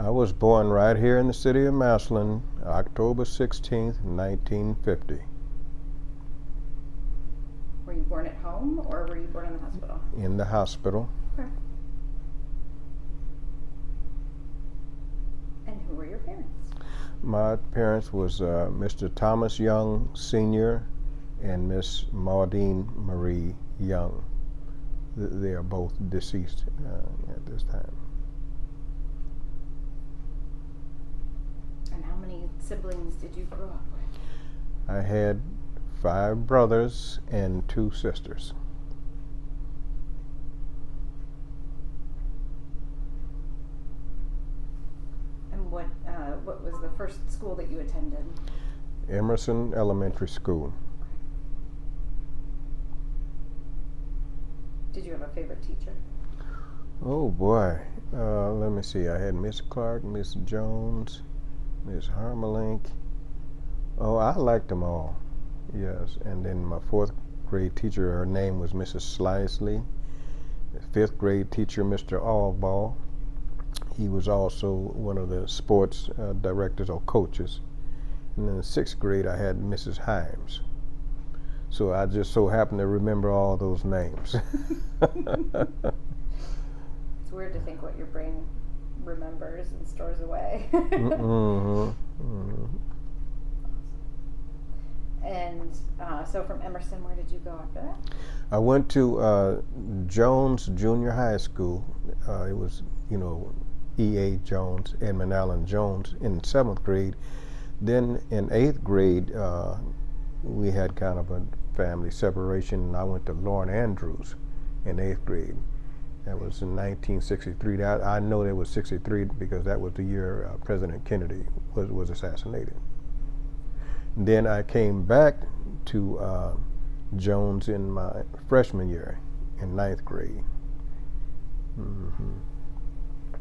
I was born right here in the city of Massillon, October 16th, 1950. Were you born at home or were you born in the hospital? In the hospital. Okay. And who were your parents? My parents was Mr. Thomas Young Sr. and Miss Maudine Marie Young. They are both deceased at this time. And how many siblings did you grow up with? I had 5 brothers and 2 sisters. And what was the first school that you attended? Emerson Elementary School. Did you have a favorite teacher? Oh boy, let me see. I had Miss Clark, Miss Jones, Miss Harmelink. Oh, I liked them all. Yes, and then my 4th grade teacher, her name was Mrs. Slicely. The 5th grade teacher, Mr. Allball. He was also one of the sports directors or coaches. And in the 6th grade, I had Mrs. Himes. So I just so happened to remember all those names. It's weird to think what your brain remembers and stores away. And so from Emerson, where did you go after that? I went to Jones Junior High School. It was, E.A. Jones, Edmund Allen Jones in 7th grade. Then in 8th grade, we had kind of a family separation, and I went to Lauren Andrews in 8th grade. That was in 1963. I know that was 63 because that was the year President Kennedy was assassinated. And then I came back to Jones in my freshman year in 9th grade. Mm-hmm.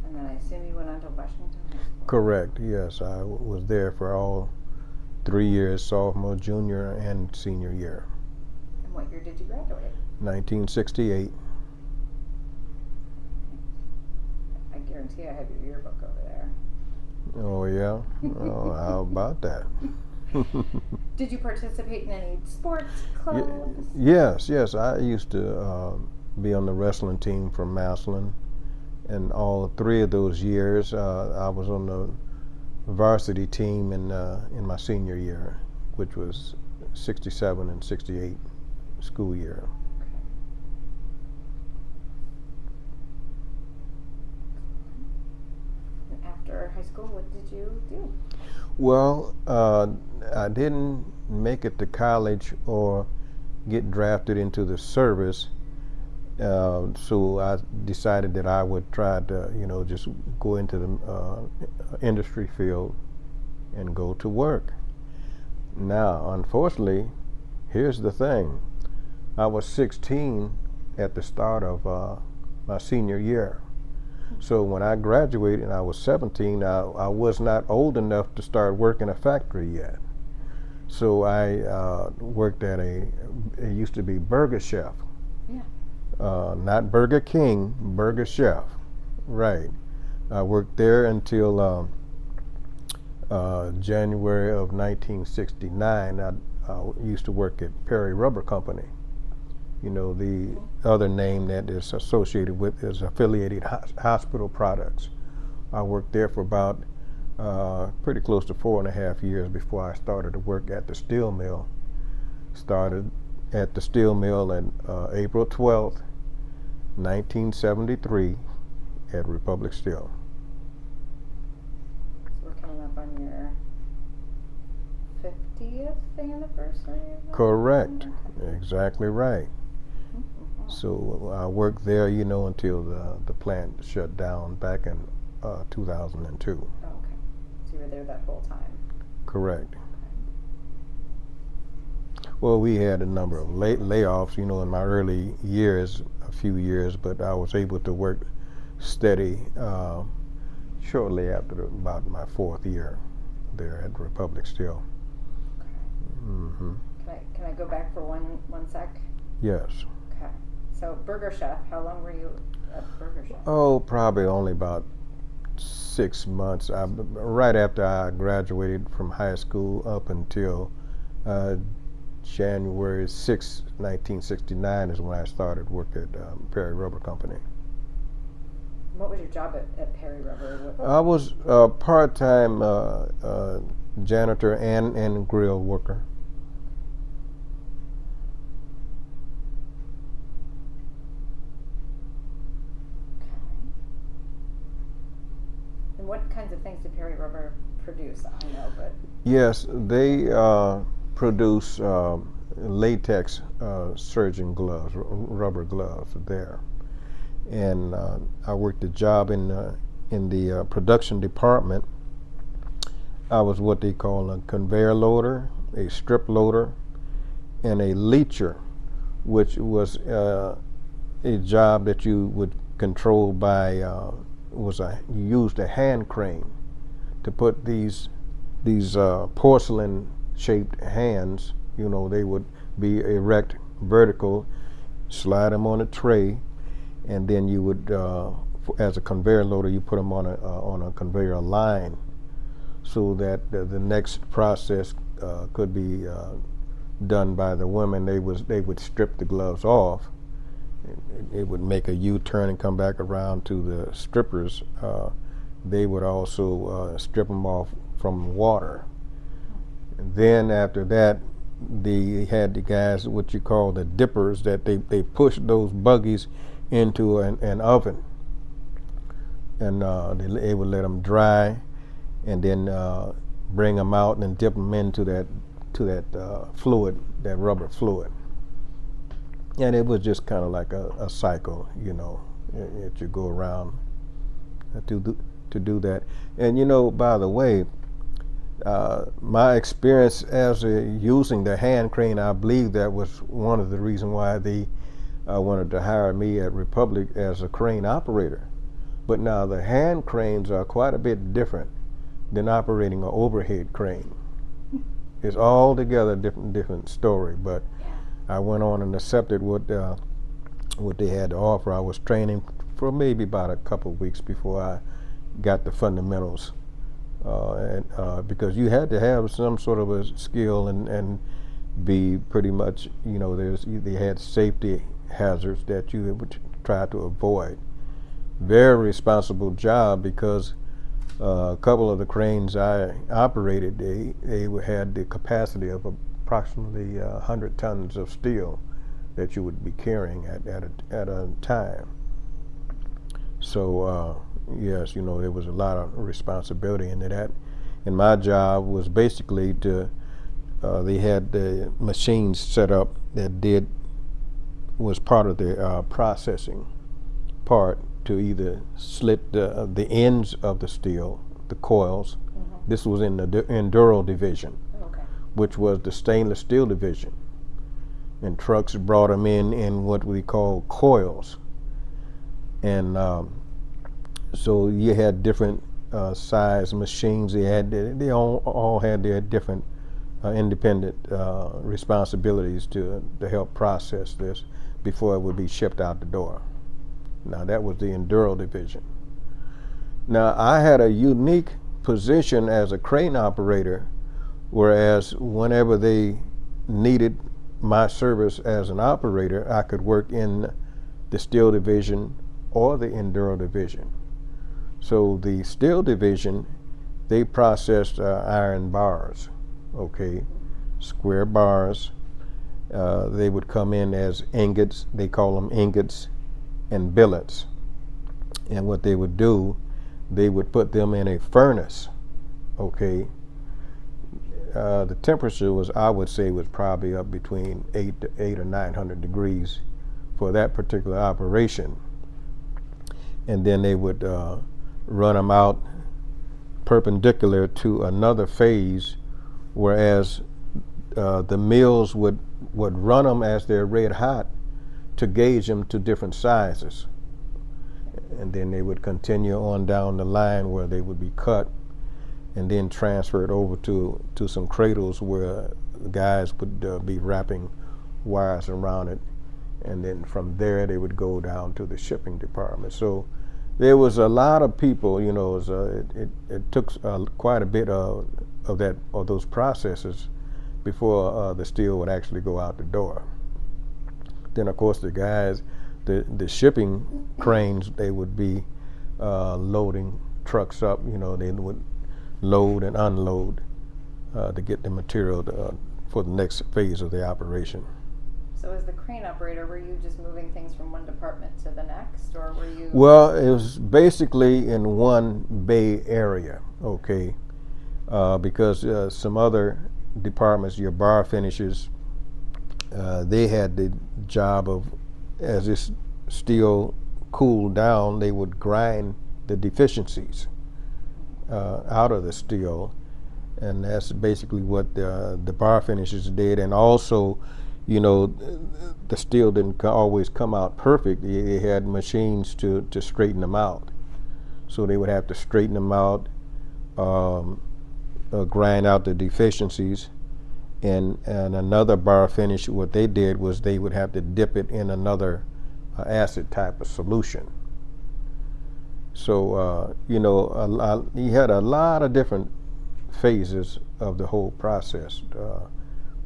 And then I assume you went on to Washington High School? Correct, yes. I was there for all 3 years, sophomore, junior, and senior year. And what year did you graduate? 1968. I guarantee I have your yearbook over there. Oh, yeah? Oh, how about that? Did you participate in any sports clubs? Yes. I used to be on the wrestling team from Massillon. And all 3 of those years, I was on the varsity team in my senior year, which was 67 and 68 school year. And after high school, what did you do? Well, I didn't make it to college or get drafted into the service, so I decided that I would try to, just go into the industry field and go to work. Now, unfortunately, here's the thing. I was 16 at the start of my senior year. So when I graduated and I was 17, I was not old enough to start working a factory yet. So I worked at it used to be Burger Chef. Yeah. Not Burger King, Burger Chef. Right. I worked there until January of 1969. I used to work at Perry Rubber Company. The other name that is associated with is Affiliated Hospital Products. I worked there for about pretty close to 4.5 years before I started to work at the steel mill. Started at the steel mill on April 12th, 1973 at Republic Steel. So we're coming up on your 50th anniversary? Correct. Okay. Exactly right. So I worked there, until the plant shut down back in 2002. Oh, okay. So you were there that whole time? Correct. Well, we had a number of layoffs, in my early years, a few years, but I was able to work steady shortly after about my 4th year there at Republic Steel. Okay. Mm-hmm. Can I go back for one sec? Yes. Okay. So Burger Chef, how long were you at Burger Chef? Oh, probably only about 6 months. Right after I graduated from high school up until January 6, 1969 is when I started work at Perry Rubber Company. What was your job at Perry Rubber? I was a part-time janitor and grill worker. And what kinds of things did Perry Rubber produce? I know, but Yes, they produce latex surgeon gloves, rubber gloves there. And I worked a job in the production department. I was what they call a conveyor loader, a strip loader, and a leacher, which was a job that you would control by you used a hand crane to put these porcelain shaped hands. You know, they would be erect, vertical, slide them on a tray, and then you would, as a conveyor loader, you put them on a conveyor line, so that the next process could be done by the women. They would strip the gloves off. It would make a U-turn and come back around to the strippers. They would also strip them off from water. And then after that, they had the guys, what you call the dippers, that they pushed those buggies into an oven, and they would let them dry, and then bring them out and dip them into that fluid, that rubber fluid. And it was just kind of like a cycle, you know, that you go around to do that. And you know, by the way, my experience as using the hand crane, I believe that was one of the reasons why they wanted to hire me at Republic as a crane operator. But now the hand cranes are quite a bit different than operating an overhead crane. It's altogether different story. But I went on and accepted what they had to offer. I was training for maybe about a couple of weeks before I got the fundamentals, because you had to have some sort of a skill and be pretty much, you know, they had safety hazards that you would try to avoid. Very responsible job, because a couple of the cranes I operated, they had the capacity of approximately 100 tons of steel that you would be carrying at a time. So yes, you know, there was a lot of responsibility into that. And my job was basically they had the machines set up that was part of the processing part, to either slit the ends of the steel, the coils. Mm-hmm. This was in the Enduro division, which was the stainless steel division. And trucks brought them in what we call coils. And so you had different size machines. They all had their different independent responsibilities to help process this before it would be shipped out the door. Now that was the Enduro division. Now I had a unique position as a crane operator, whereas whenever they needed my service as an operator, I could work in the steel division or the Enduro division. So the steel division, they processed iron bars, okay, square bars. They would come in as ingots. They call them ingots and billets. And what they would do, they would put them in a furnace, okay. The temperature was, I would say, was probably up between 8 or 900 degrees for that particular operation. And then they would run them out perpendicular to another phase, whereas the mills would run them as they're red hot to gauge them to different sizes. And then they would continue on down the line where they would be cut and then transferred over to some cradles where the guys would be wrapping wires around it. And then from there they would go down to the shipping department. So there was a lot of people. You know, it took quite a bit of those processes before the steel would actually go out the door. Then, of course, the guys, the shipping cranes, they would be loading trucks up. You know, they would load and unload to get the material for the next phase of the operation. So as the crane operator, were you just moving things from one department to the next, or were you? Well, it was basically in one bay area, okay, because some other departments, your bar finishers, they had the job of, as this steel cooled down, they would grind the deficiencies out of the steel, and that's basically what the bar finishers did. And also, you know, the steel didn't always come out perfect. They had machines to straighten them out. So they would have to straighten them out, grind out the deficiencies, and another bar finish, what they did was they would have to dip it in another acid type of solution. So, you know, you had a lot of different phases of the whole process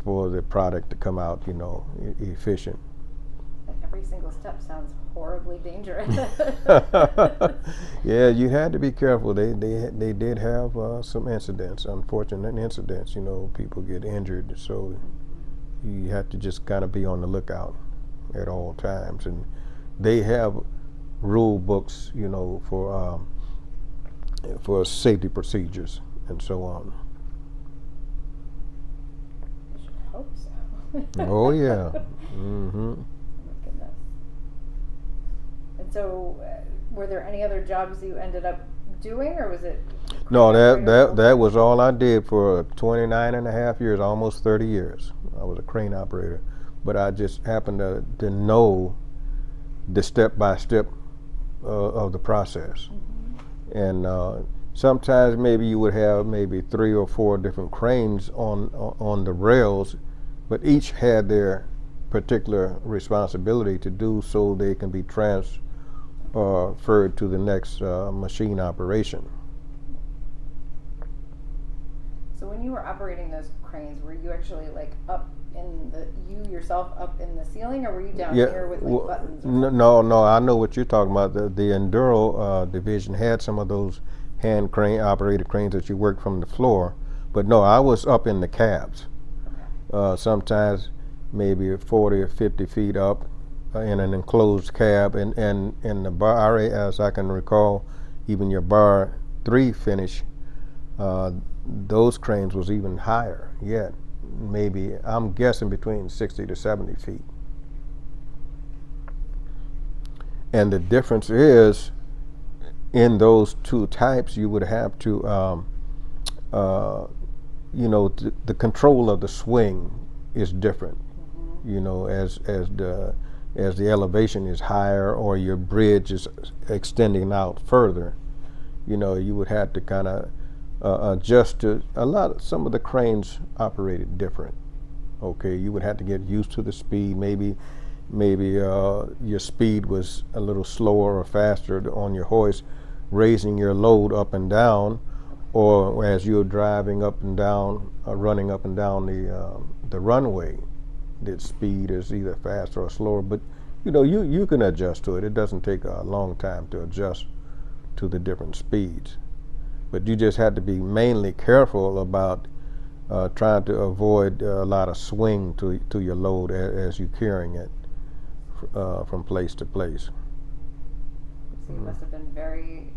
for the product to come out, you know, efficient. And every single step sounds horribly dangerous. Yeah, you had to be careful. They did have some incidents, unfortunate incidents. You know, people get injured, so you have to just kind of be on the lookout at all times. And they have rule books, you know, for safety procedures and so on. I should hope so. Oh yeah. Mm-hmm. Oh my goodness. And so, were there any other jobs you ended up doing, or was it? No, that was all I did for 29 and a half years, almost 30 years. I was a crane operator, but I just happened to know the step-by-step of the process. Mm-hmm. And sometimes maybe you would have maybe 3 or 4 different cranes on the rails, but each had their particular responsibility to do, so they can be transferred to the next machine operation. So when you were operating those cranes, were you actually like up in you yourself up in the ceiling, or were you down here with like buttons? No, I know what you're talking about. The Enduro division had some of those hand crane operated cranes that you worked from the floor, but no, I was up in the cabs. Okay. Sometimes maybe 40 or 50 feet up in an enclosed cab, and the bar, as I can recall, even your bar 3 finish, those cranes was even higher yet. Maybe, I'm guessing, between 60 to 70 feet. And the difference is, in those 2 types, you would have to, you know, the control of the swing is different. Mm-hmm. You know, as the elevation is higher or your bridge is extending out further, you know, you would have to kind of adjust to some of the cranes operated different. Okay, you would have to get used to the speed. Maybe your speed was a little slower or faster on your hoist, raising your load up and down, or as you're driving up and down, running up and down the runway, the speed is either faster or slower. But you know, you can adjust to it. It doesn't take a long time to adjust to the different speeds. But you just had to be mainly careful about trying to avoid a lot of swing to your load as you're carrying it from place to place. So you must have been very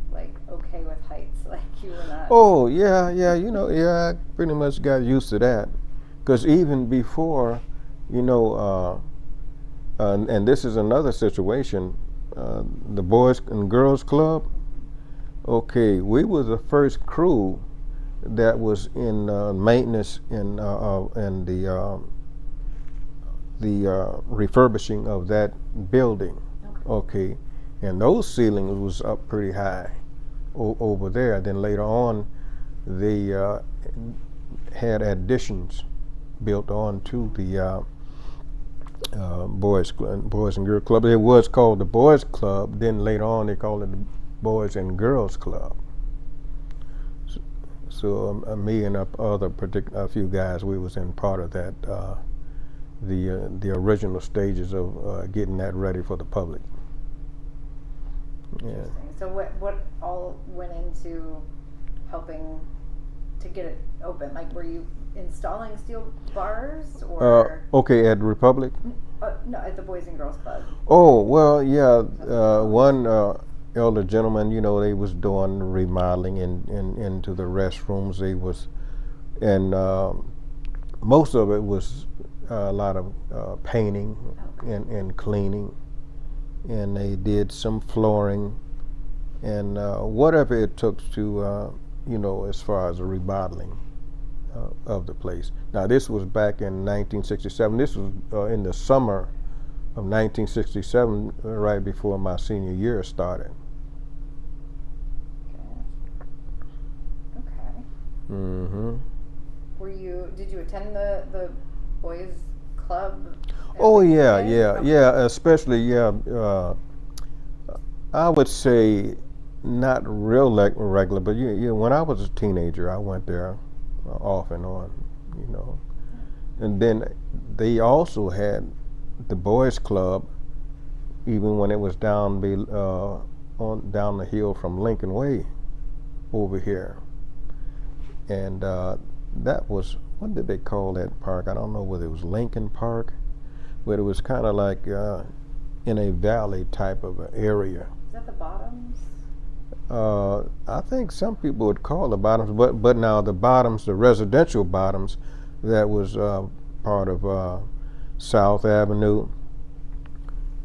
okay with heights, like you were not. Oh yeah, you know, I pretty much got used to that, because even before, you know, and this is another situation, the Boys and Girls Club. Okay, we were the first crew that was in maintenance in the refurbishing of that building. Okay, and those ceilings was up pretty high over there. Then later on, they had additions built on to the Boys and Girls Club. It was called the Boys Club. Then later on, they called it Boys and Girls Club. So me and a few guys, we was in part of that, the original stages of getting that ready for the public. Yeah. So what all went into helping to get it open? Like, were you installing steel bars or? Okay, at Republic? No, at the Boys and Girls Club. Oh, well, yeah. One elder gentleman, they was doing remodeling into the restrooms. They was, and most of it was a lot of painting and cleaning. And they did some flooring and whatever it took to, as far as the remodeling of the place. Now, this was back in 1967. This was in the summer of 1967, right before my senior year started. Okay. Mm-hmm. Did you attend the boys club? Oh yeah, especially I would say not real regular, but when I was a teenager, I went there off and on, and then they also had the boys club, even when it was down the hill from Lincoln Way over here, and that was, what did they call that park? I don't know whether it was Lincoln Park, but it was kind of like in a valley type of an area. Is that the Bottoms? I think some people would call the Bottoms, but now the Bottoms, the residential Bottoms, that was part of South Avenue,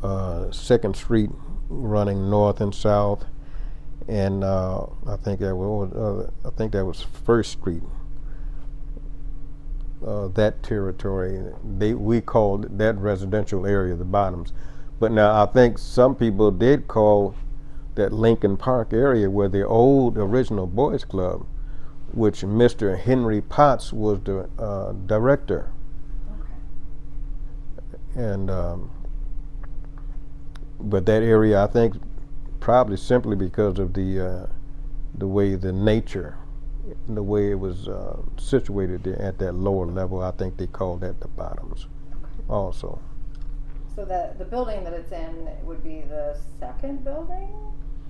2nd Street, running north and south, and I think that was 1st Street. That territory, we called that residential area the Bottoms. But now I think some people did call that Lincoln Park area where the old original boys club, which Mr. Henry Potts was the director. Okay. And but that area, I think, probably simply because of the way the nature, the way it was situated there at that lower level, I think they called that the Bottoms also. So the building that it's in would be the second building,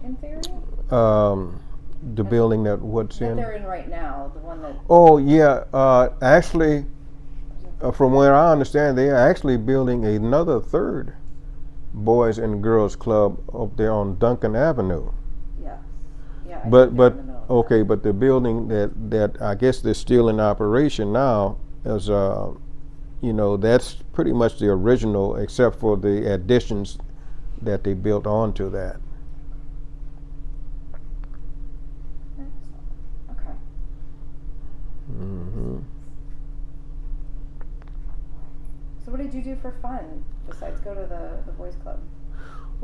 in theory? The building that what's that in? they're in right now, the one that... Oh, yeah. Actually, from where I understand, they are actually building another 3rd Boys and Girls Club up there on Duncan Avenue. Yes. Yeah. But okay, but the building that I guess they're still in operation now is that's pretty much the original, except for the additions that they built onto that. Okay. Mm-hmm. So what did you do for fun besides go to the boys club?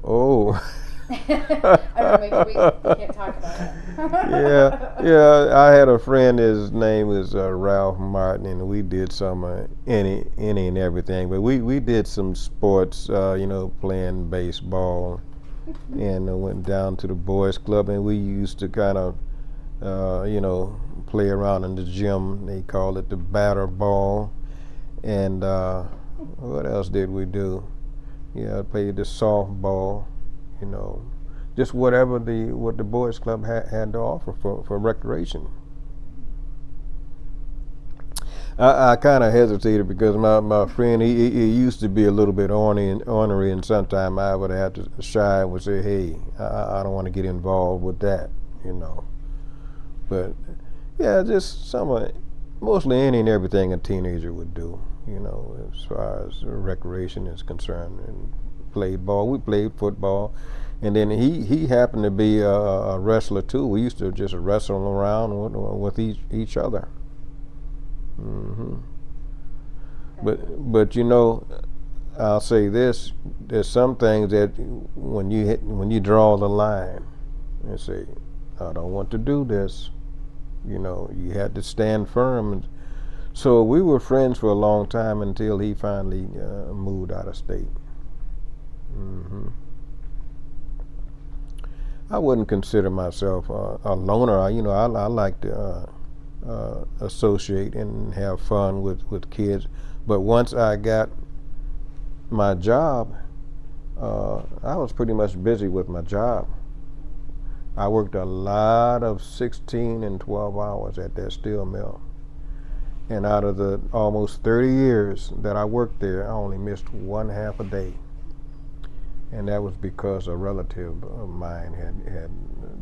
Oh. I don't know, maybe we can't talk about it. yeah. I had a friend. His name is Ralph Martin, and we did some any and everything. But we did some sports, playing baseball, and went down to the boys club, and we used to kind of, play around in the gym. They called it the batter ball, and what else did we do? Yeah, played the softball. Just whatever what the boys club had to offer for recreation. I kind of hesitated because my friend he used to be a little bit ornery, and sometimes I would have to shy and would say, hey, I don't want to get involved with that, But yeah, just mostly any and everything a teenager would do, as far as recreation is concerned. And played ball. We played football, and then he happened to be a wrestler too. We used to just wrestle around with each other. Mm-hmm. But I'll say this: there's some things that when you draw the line and say, I don't want to do this, you had to stand firm. So we were friends for a long time until he finally moved out of state. Mm-hmm. I wouldn't consider myself a loner. I like to associate and have fun with kids. But once I got my job, I was pretty much busy with my job. I worked a lot of 16 and 12 hours at that steel mill. And out of the almost 30 years that I worked there, I only missed 1/2 a day. And that was because a relative of mine had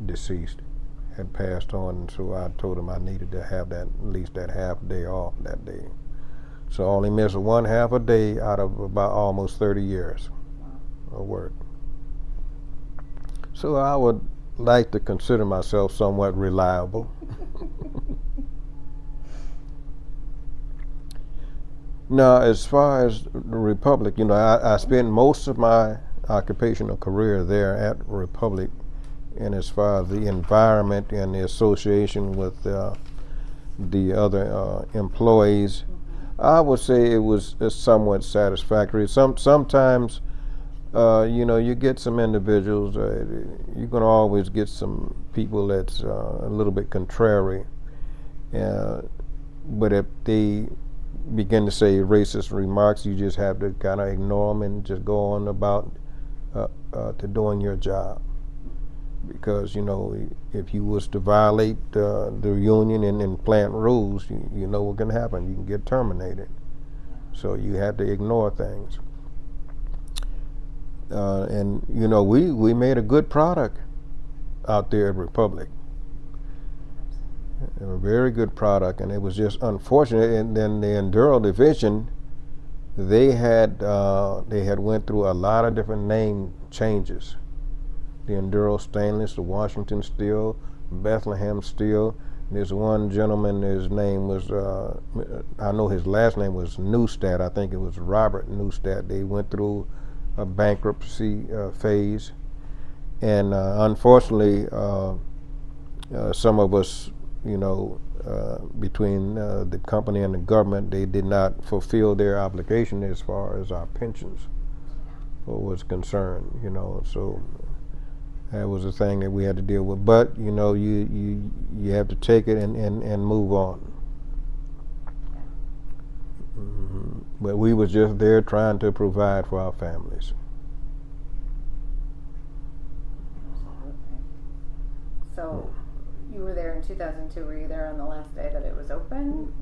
deceased, had passed on, and so I told him I needed to have at least that half day off that day. So I only missed 1/2 a day out of about almost 30 years of work. So I would like to consider myself somewhat reliable. Now, as far as the Republic, I spent most of my occupational career there at Republic, and as far as the environment and the association with the other employees, I would say it was somewhat satisfactory. Sometimes, you get some individuals. You're going to always get some people that's a little bit contrary, but if they begin to say racist remarks, you just have to kind of ignore them and just go on about to doing your job. Because if you was to violate the union and plant rules, you know what can happen. You can get terminated. So you have to ignore things. And we made a good product out there at Republic. A very good product, and it was just unfortunate. And then the Enduro division, they had went through a lot of different name changes. The Enduro Stainless, the Washington Steel, Bethlehem Steel. There's one gentleman, his name was, I know his last name was Neustadt. I think it was Robert Neustadt. They went through a bankruptcy phase, and unfortunately, some of us, between the company and the government, they did not fulfill their obligation as far as our pensions was concerned. So that was a thing that we had to deal with. But you have to take it and move on. Mm-hmm. But we was just there trying to provide for our families. So you were there in 2002. Were you there on the last day that it was open?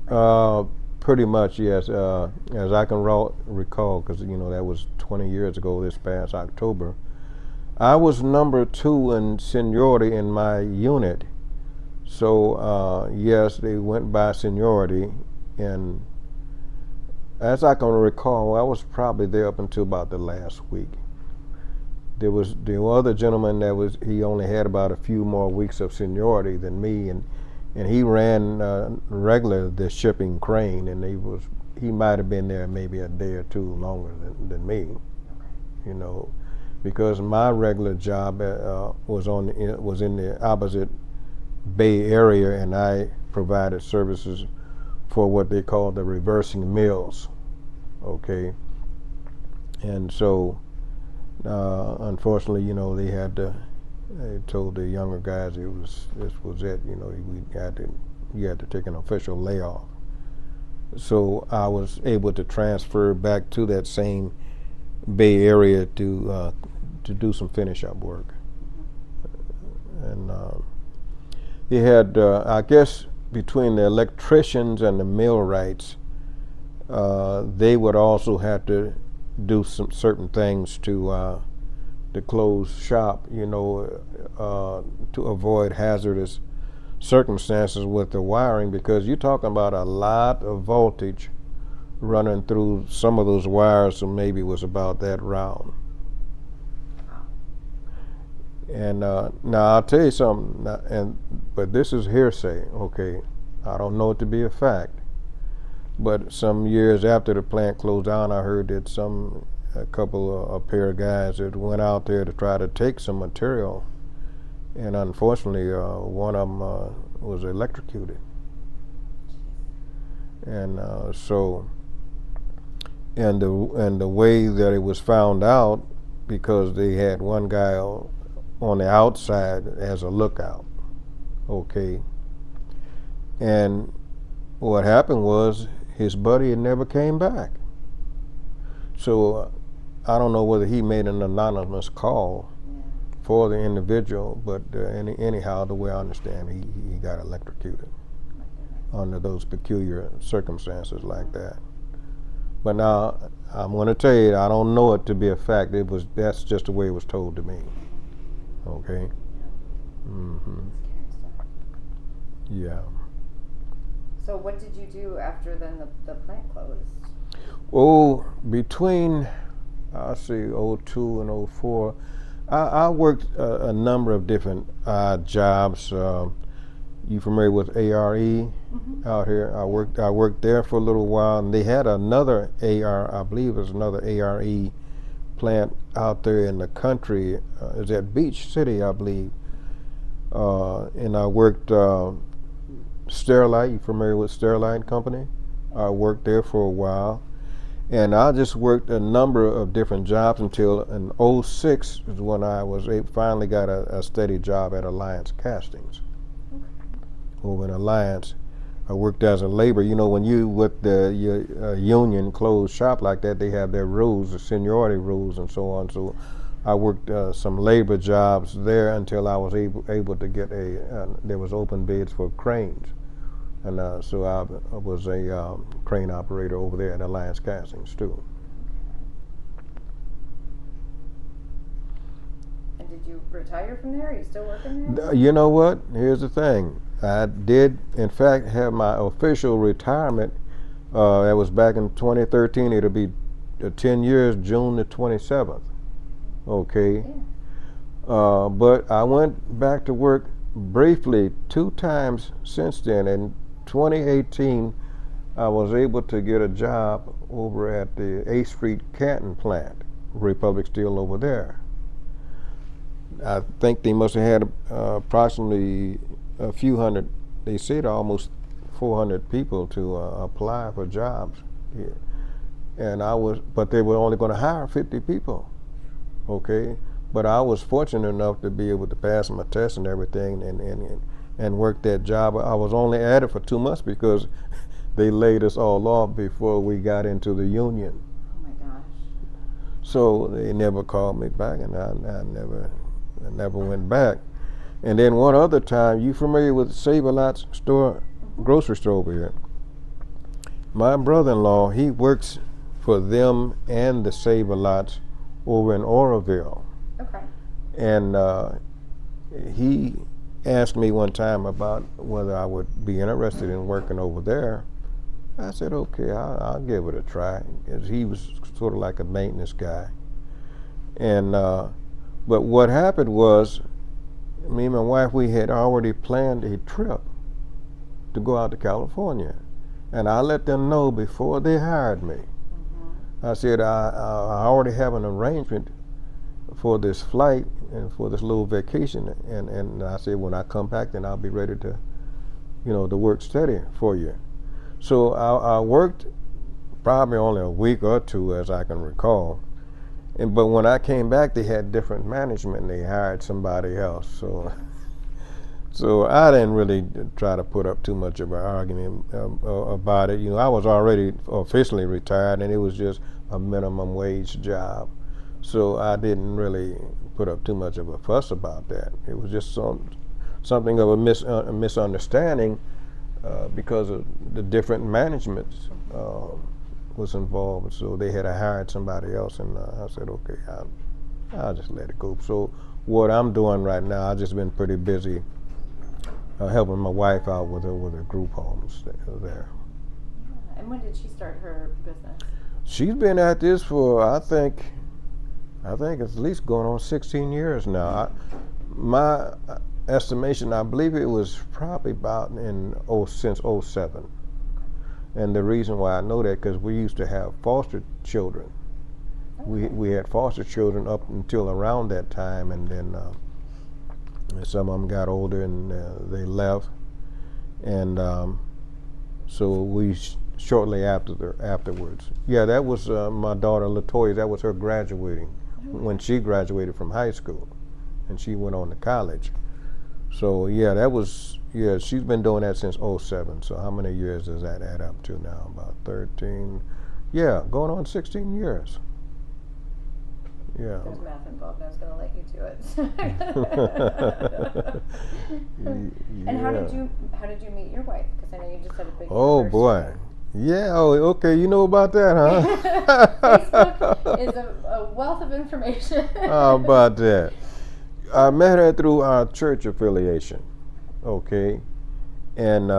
Pretty much, yes. As I can recall, because that was 20 years ago this past October. I was number 2 in seniority in my unit. So yes, they went by seniority, and as I can recall, I was probably there up until about the last week. There was the other gentleman he only had about a few more weeks of seniority than me, and he ran regular the shipping crane, and he might have been there maybe a day or two longer than me, because my regular job was in the opposite Bay Area, and I provided services for what they call the reversing mills. Okay, and so unfortunately, they told the younger guys this was it. You had to take an official layoff. So I was able to transfer back to that same Bay Area to do some finish-up work. And he had, I guess, between the electricians and the millwrights, they would also have to do some certain things to close shop, to avoid hazardous circumstances with the wiring, because you're talking about a lot of voltage running through some of those wires, so maybe it was about that round. And now I'll tell you something, but this is hearsay, okay? I don't know it to be a fact. But some years after the plant closed down, I heard that a pair of guys that went out there to try to take some material, and unfortunately, one of them was electrocuted. And and the way that it was found out, because they had one guy on the outside as a lookout. Okay. And what happened was his buddy had never came back. So I don't know whether he made an anonymous call for the individual, but anyhow, the way I understand, he got electrocuted under those peculiar circumstances like that. But now I'm going to tell you, I don't know it to be a fact. That's just the way it was told to me. Okay. Mm-hmm. Yeah. So what did you do after then the plant closed? Oh, between I'll say 02 and 04, I worked a number of different jobs. You familiar with ARE out here? I worked there for a little while, and they had another I believe it was another ARE plant out there in the country. It was at Beach City, I believe. And I worked Sterilite. You familiar with Sterilite Company? I worked there for a while. And I just worked a number of different jobs until in 06 is when I finally got a steady job at Alliance Castings. Okay. Over in Alliance, I worked as a laborer. You know, when you with your union closed shop like that, they have their rules, the seniority rules, and so on. So I worked some labor jobs there until I was able to get there was open bids for cranes. And so I was a crane operator over there at Alliance Castings too. And did you retire from there? Are you still working there? You know what? Here's the thing. I did, in fact, have my official retirement. That was back in 2013. It'll be 10 years, June the 27th. Okay. Yeah. But I went back to work briefly 2 times since then. And 2018, I was able to get a job over at the 8th Street Canton plant, Republic Steel over there. I think they must have had approximately a few hundred, they said almost 400 people to apply for jobs here. And but they were only going to hire 50 people, okay? But I was fortunate enough to be able to pass my test and everything and work that job. I was only at it for 2 months because they laid us all off before we got into the union. Oh my gosh. So they never called me back, and I never went back. And then one other time, you familiar with Save-A-Lot's store, grocery store over here? My brother-in-law, he works for them and the Save-A-Lots over in Oroville. Okay. And he asked me one time about whether I would be interested in working over there. I said, okay, I'll give it a try. He was sort of like a maintenance guy. And but what happened was, me and my wife, we had already planned a trip to go out to California. And I let them know before they hired me. I said, I already have an arrangement for this flight and for this little vacation. And I said, when I come back, then I'll be ready to, to work steady for you. So I worked probably only a week or 2, as I can recall. But when I came back, they had different management and they hired somebody else. So I didn't really try to put up too much of an argument about it. I was already officially retired, and it was just a minimum wage job. So I didn't really put up too much of a fuss about that. It was just something of a misunderstanding because of the different managements was involved. So they had hired somebody else, and I said, okay, I'll just let it go. So what I'm doing right now, I've just been pretty busy helping my wife out with her group homes there. Yeah. And when did she start her business? She's been at this for, I think it's at least going on 16 years now. My estimation, I believe it was probably about since 07. And the reason why I know that, because we used to have foster children. Okay. We had foster children up until around that time, and then some of them got older and they left. And so we shortly afterwards. Yeah, that was my daughter LaToya. That was her graduating when she graduated from high school. and she went on to college. So she's been doing that since '07. So how many years does that add up to now? About 13. Yeah, going on 16 years. Yeah. There's math involved. I was going to let you do it. And how did you meet your wife? Because I know you just had a big. Oh boy. Yeah. Oh, okay. You know about that, huh? Facebook is a wealth of information. How about that? I met her through our church affiliation. Okay, and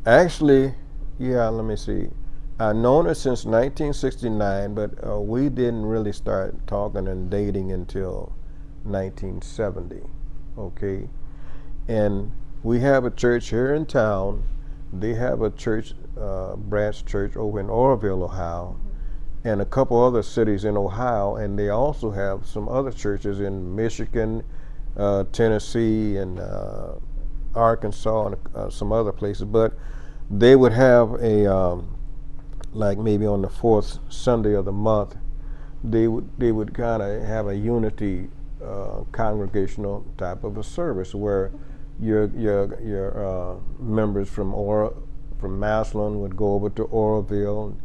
actually, let me see. I've known her since 1969, but we didn't really start talking and dating until 1970. Okay, and we have a church here in town. They have a church, branch church over in Oroville, Ohio, and a couple other cities in Ohio, and they also have some other churches in Michigan, Tennessee, and Arkansas, and some other places. But they would have a like maybe on the fourth Sunday of the month, they would kind of have a unity congregational type of a service where your members from Massillon would go over to Oroville.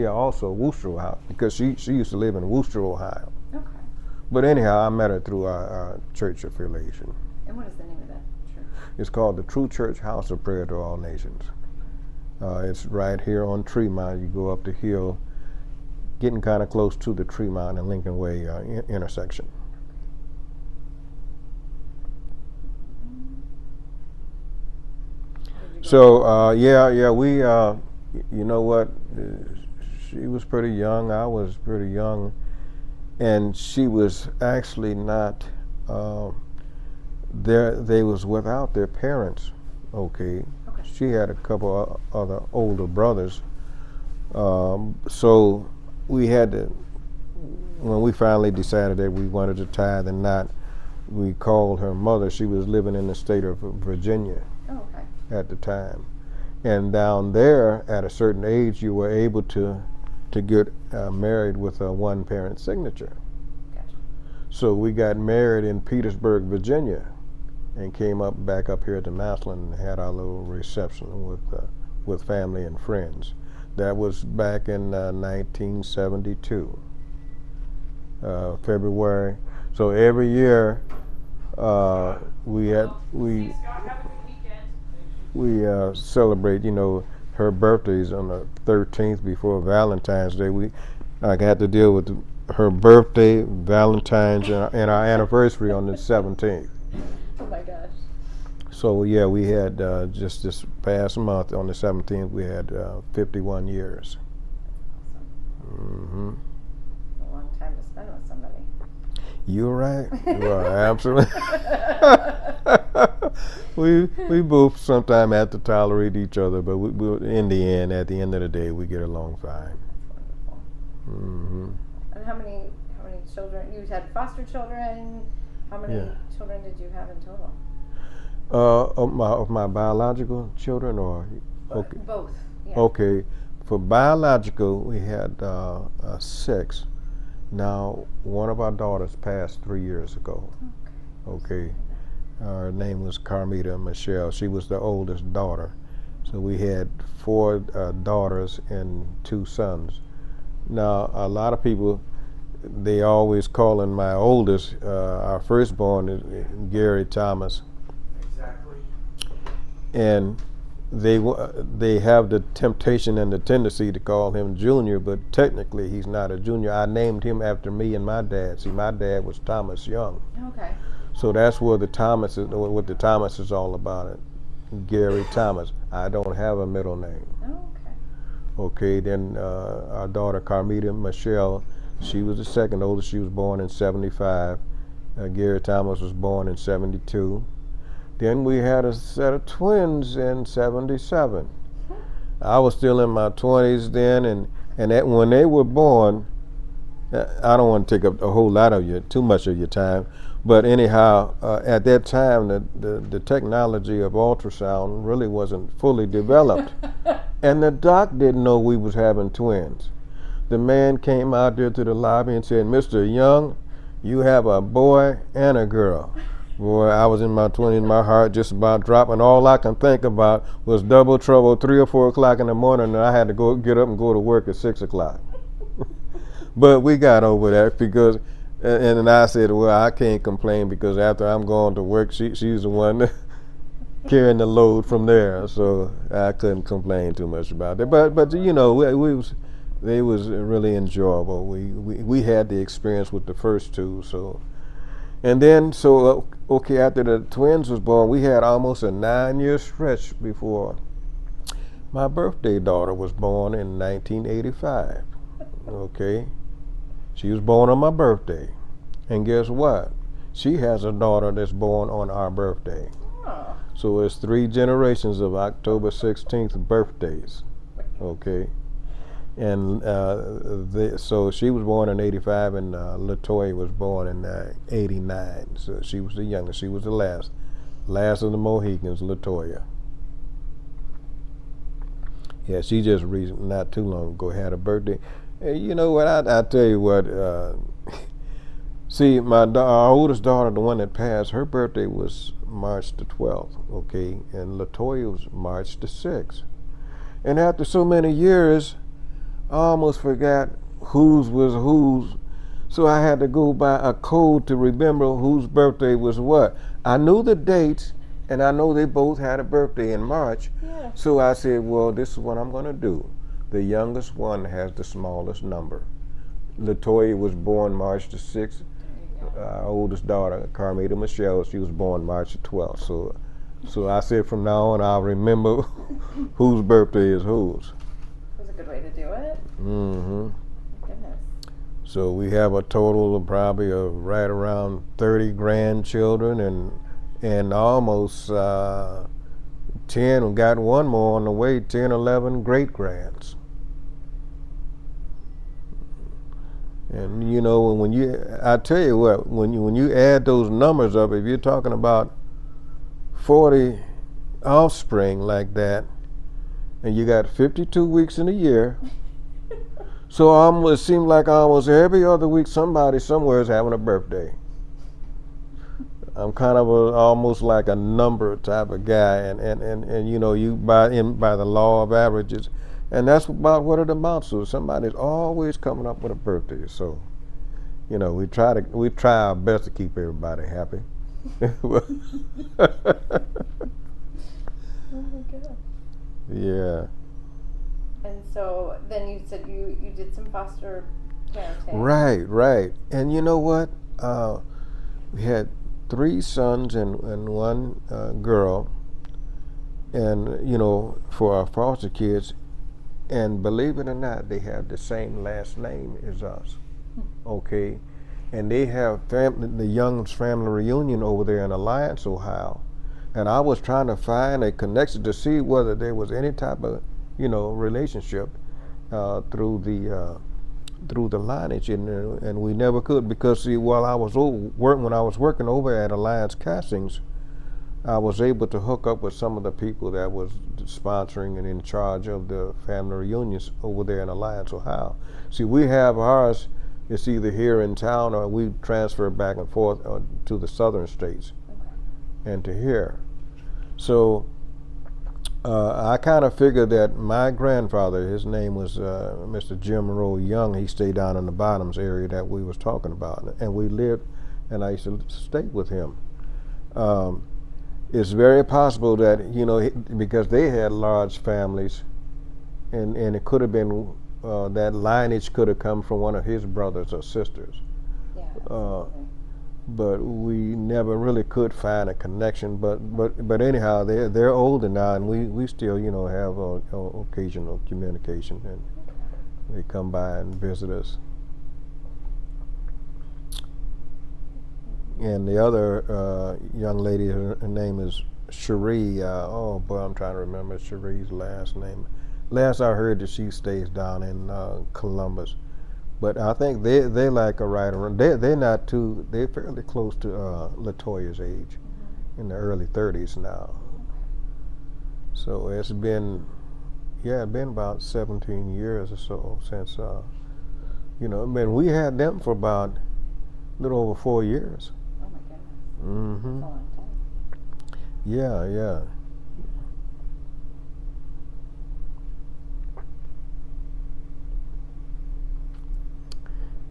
Also Wooster, Ohio, because she used to live in Wooster, Ohio. Okay. But anyhow, I met her through our church affiliation. And what is the name of that church? It's called the True Church House of Prayer to All Nations. It's right here on Tremont. You go up the hill, getting kind of close to the Tremont and Lincoln Way intersection. So we you know what? She was pretty young. I was pretty young, and she was actually not there. They was without their parents. Okay. She had a couple of other older brothers. So we had to, when we finally decided that we wanted to tie the knot, we called her mother. She was living in the state of Virginia at the time. And down there, at a certain age, you were able to get married with a one-parent signature. Gotcha. So we got married in Petersburg, Virginia, and came back up here to Massillon and had our little reception with family and friends. That was back in 1972, February. So every year we celebrate. Her birthday's on the 13th before Valentine's Day. I had to deal with her birthday, Valentine's, and our anniversary on the 17th. Oh my gosh. So we had just this past month on the 17th, we had 51 years. Awesome. It's a long time to spend with somebody. You're right. You are absolutely. we both sometimes have to tolerate each other, but we at the end of the day, we get along fine. Wonderful. And how many children? You had foster children. How many children did you have in total? Of my biological children, or okay. Both. Yeah. Okay, for biological, we had 6. Now, one of our daughters passed 3 years ago. Okay. Her name was Carmita Michelle. She was the oldest daughter. So we had 4 daughters and 2 sons. Now, a lot of people, they always calling my oldest, our firstborn is Gary Thomas. Exactly. And they have the temptation and the tendency to call him Junior, but technically he's not a junior. I named him after me and my dad. See, my dad was Thomas Young. Okay. So that's where what the Thomas is all about. It, Gary Thomas. I don't have a middle name. Oh, okay. Okay, then our daughter Carmita Michelle, she was the second oldest. She was born in 75. Gary Thomas was born in 72. Then we had a set of twins in 77. I was still in my 20s then, and when they were born, I don't want to take up a whole lot of too much of your time, but anyhow, at that time, the technology of ultrasound really wasn't fully developed, and the doc didn't know we was having twins. The man came out there to the lobby and said, "Mr. Young, You have a boy and a girl. Boy, I was in my 20s, my heart just about dropped, and all I can think about was double trouble, 3 or 4 o'clock in the morning, and I had to get up and go to work at 6 o'clock. But we got over that because, and then I said, well, I can't complain because after I'm going to work, she's the one carrying the load from there, so I couldn't complain too much about that. But you know, it was really enjoyable. We had the experience with the first two, so. And then, okay, after the twins was born, we had almost a 9-year stretch before my birthday daughter was born in 1985. Okay, she was born on my birthday, and guess what? She has a daughter that's born on our birthday. Oh. So it's 3 generations of October 16th birthdays. Okay. And so she was born in 85, and Latoya was born in 89. So she was the youngest. She was the last of the Mohicans, Latoya. Yeah, she just not too long ago had a birthday. Hey, you know what? I tell you what. See, our oldest daughter, the one that passed, her birthday was March the 12th. Okay, and Latoya was March the 6th. And after so many years, I almost forgot whose was whose, so I had to go by a code to remember whose birthday was what. I knew the dates, and I know they both had a birthday in March, Yeah. so I said, well, this is what I'm going to do. The youngest one has the smallest number. Latoya was born March the 6th. Our oldest daughter, Carmita Michelle, she was born March the 12th. So I said from now on, I'll remember whose birthday is whose. That's a good way to do it. Mm-hmm. Goodness. So we have a total of probably right around 30 grandchildren and almost 10. We got one more on the way, 10, 11 great grands. And you know, I tell you what, when you add those numbers up, if you're talking about 40 offspring like that, and you got 52 weeks in a year, so it seems like almost every other week somebody somewhere is having a birthday. I'm kind of almost like a number type of guy, and you know, you by the law of averages, and that's about what it amounts to. Somebody's always coming up with a birthday. So, you know, we try our best to keep everybody happy. Oh my God. Yeah. And so then you said you did some foster parenting. Right. And you know what? We had 3 sons and 1 girl, and you know, for our foster kids, and believe it or not, they have the same last name as us. Okay, and they have the Young's family reunion over there in Alliance, Ohio, and I was trying to find a connection to see whether there was any type of, you know, relationship through the lineage, and we never could, because see, while I was when I was working over at Alliance Castings, I was able to hook up with some of the people that was sponsoring and in charge of the family reunions over there in Alliance, Ohio. See, we have ours, it's either here in town or we transfer back and forth to the southern states and to here. So I kind of figured that my grandfather, his name was Mr. Jim Rowe Young, he stayed down in the Bottoms area that we was talking about, and we lived, and I used to stay with him. It's very possible that, you know, because they had large families, and it could have been that lineage could have come from one of his brothers or sisters. Yeah. But we never really could find a connection. But anyhow, they're older now, and we still, you know, have occasional communication, and they come by and visit us. And the other young lady, her name is Cherie. Oh boy, I'm trying to remember Cherie's last name. Last I heard that she stays down in Columbus, but I think they like a right around. They're not too. They're fairly close to Latoya's age, in the early 30s now. So it's been about 17 years or so since you know. I mean, we had them for about little over 4 years. Oh my goodness. Mm-hmm. That's a long time. Yeah, yeah.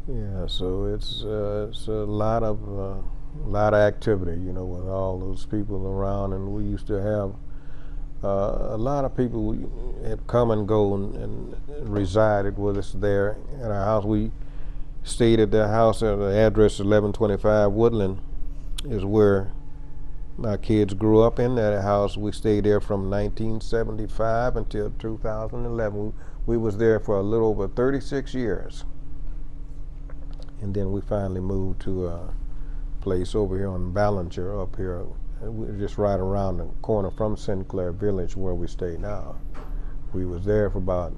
Yeah, so it's a lot of activity, you know, with all those people around, and we used to have a lot of people had come and go and resided with us there at our house. We stayed at the house at the address 1125 Woodland is where my kids grew up in that house. We stayed there from 1975 until 2011. We was there for a little over 36 years. And then we finally moved to a place over here on Ballinger up here, just right around the corner from Sinclair Village where we stay now. We was there for about,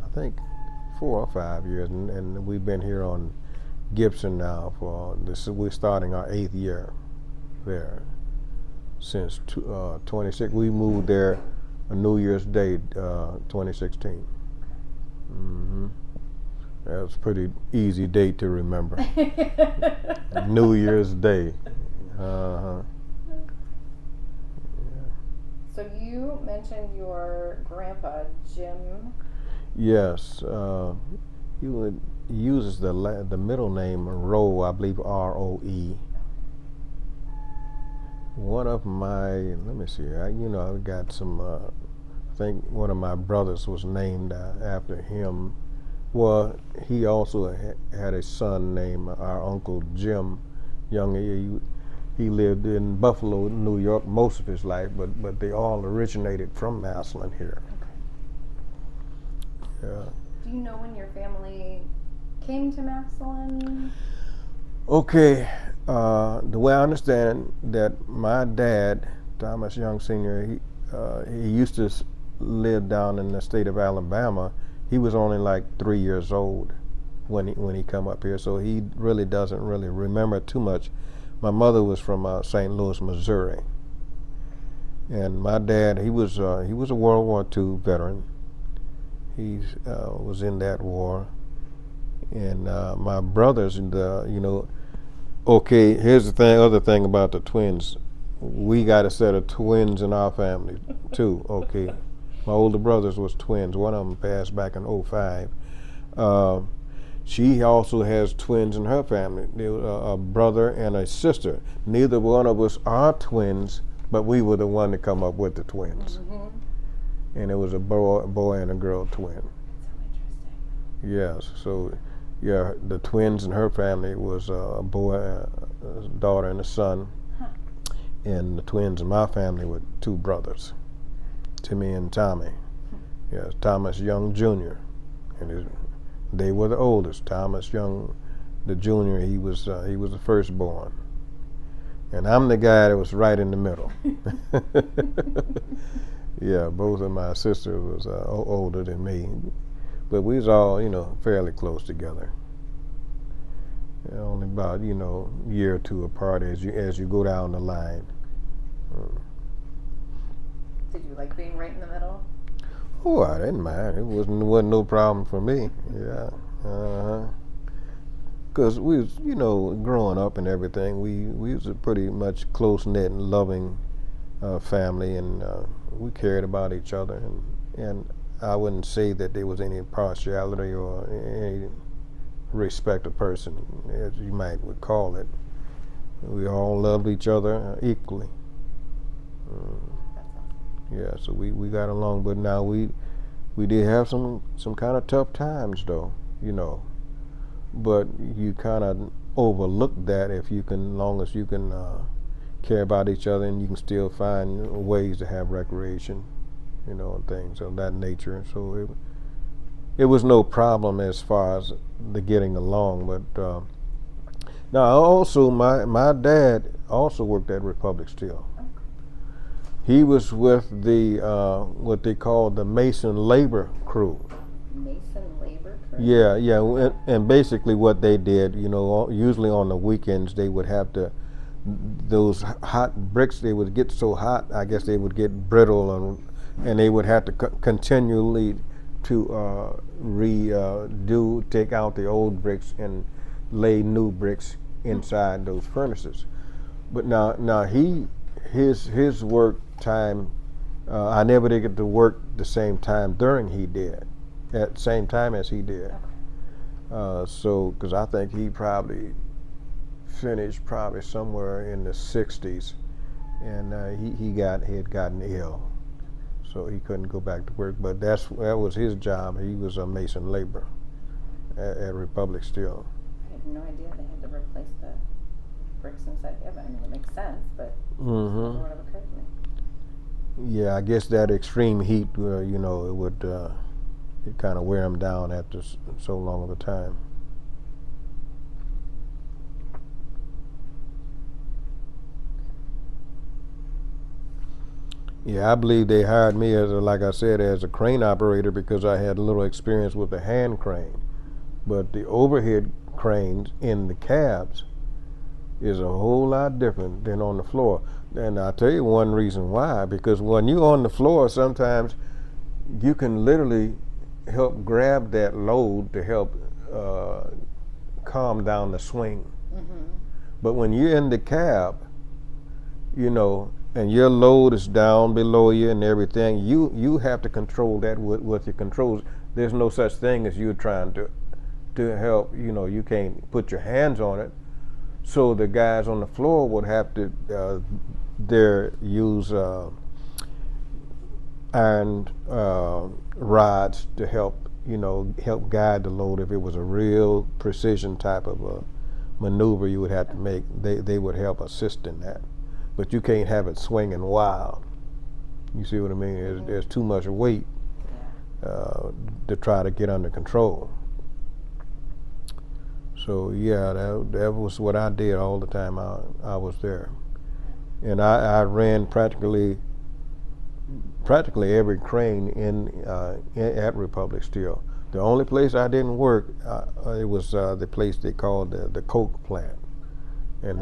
I think, 4 or 5 years, and we've been here on Gibson now for this. We're starting our 8th year there since 26. We moved there on New Year's Day, 2016. Mm-hmm. That was a pretty easy date to remember. New Year's Day. Uh-huh. Yeah. So you mentioned your grandpa, Jim. Yes. He uses the middle name Roe, I believe Roe. One of my, let me see, I got some, I think one of my brothers was named after him. Well, he also had a son named our Uncle Jim Young. He lived in Buffalo, New York most of his life, but they all originated from Massillon here. Okay. Yeah. Do you know when your family came to Massillon? Okay, the way I understand that my dad, Thomas Young Sr., he used to live down in the state of Alabama. He was only like 3 years old when he come up here, so he really doesn't really remember too much. My mother was from St. Louis, Missouri, and my dad he was a World War II veteran. He was in that war, and my brothers, okay. Here's the other thing about the twins. We got a set of twins in our family too. Okay. My older brothers was twins. One of them passed back in '05. She also has twins in her family. There was a brother and a sister. Neither one of us are twins, but we were the one to come up with the twins. Mm-hmm. And it was a boy and a girl twin. That's so interesting. Yes. So, yeah, the twins in her family was a boy, a daughter, and a son. Huh. And the twins in my family were 2 brothers. Timmy and Tommy. Yes, Thomas Young Jr. And they were the oldest. Thomas Young, the junior, he was the firstborn. And I'm the guy that was right in the middle. Yeah, both of my sisters was older than me, but we was all fairly close together. Only about a year or 2 apart as you go down the line. Did you like being right in the middle? Oh, I didn't mind. It wasn't no problem for me. Yeah. Because we was, growing up and everything, we was a pretty much close-knit and loving family, and we cared about each other. And I wouldn't say that there was any partiality or any respect of person, as you might would call it. We all loved each other equally. Yeah, so we got along, but now we did have some kind of tough times though, but you kind of overlook that if you can, long as you can care about each other and you can still find ways to have recreation, and things of that nature. So it was no problem as far as the getting along. But now also my dad also worked at Republic Steel. He was with the what they call the Mason labor crew. Mason labor crew? Yeah, and basically what they did, usually on the weekends they would have those hot bricks, they would get so hot, I guess they would get brittle, and they would have to continually to take out the old bricks and lay new bricks inside those furnaces. But now his work time, I never did get to work the same time during he did, at the same time as he did. Okay. So, because I think he probably finished probably somewhere in the 60s, and he had gotten ill, so he couldn't go back to work. But that was his job. He was a mason laborer at Republic Steel. I had no idea they had to replace the bricks inside the oven. I mean, it makes sense, but it never would have occurred to me. Yeah, I guess that extreme heat, it would it kind of wear him down after so long of a time. Yeah, I believe they hired me as, like I said, as a crane operator because I had a little experience with the hand crane. But the overhead cranes in the cabs is a whole lot different than on the floor. And I'll tell you one reason why, because when you're on the floor, sometimes you can literally help grab that load to help calm down the swing. Mm-hmm. But when you're in the cab, and your load is down below you and everything, you have to control that with your controls. There's no such thing as you trying to help. You can't put your hands on it. So the guys on the floor would have to use iron rods to help guide the load. If it was a real precision type of a maneuver you would have to make, they would help assist in that. But you can't have it swinging wild. You see what I mean? There's too much weight to try to get under control. So yeah, that was what I did all the time I was there. And I ran practically every crane at Republic Steel. The only place I didn't work, it was the place they called the Coke plant. And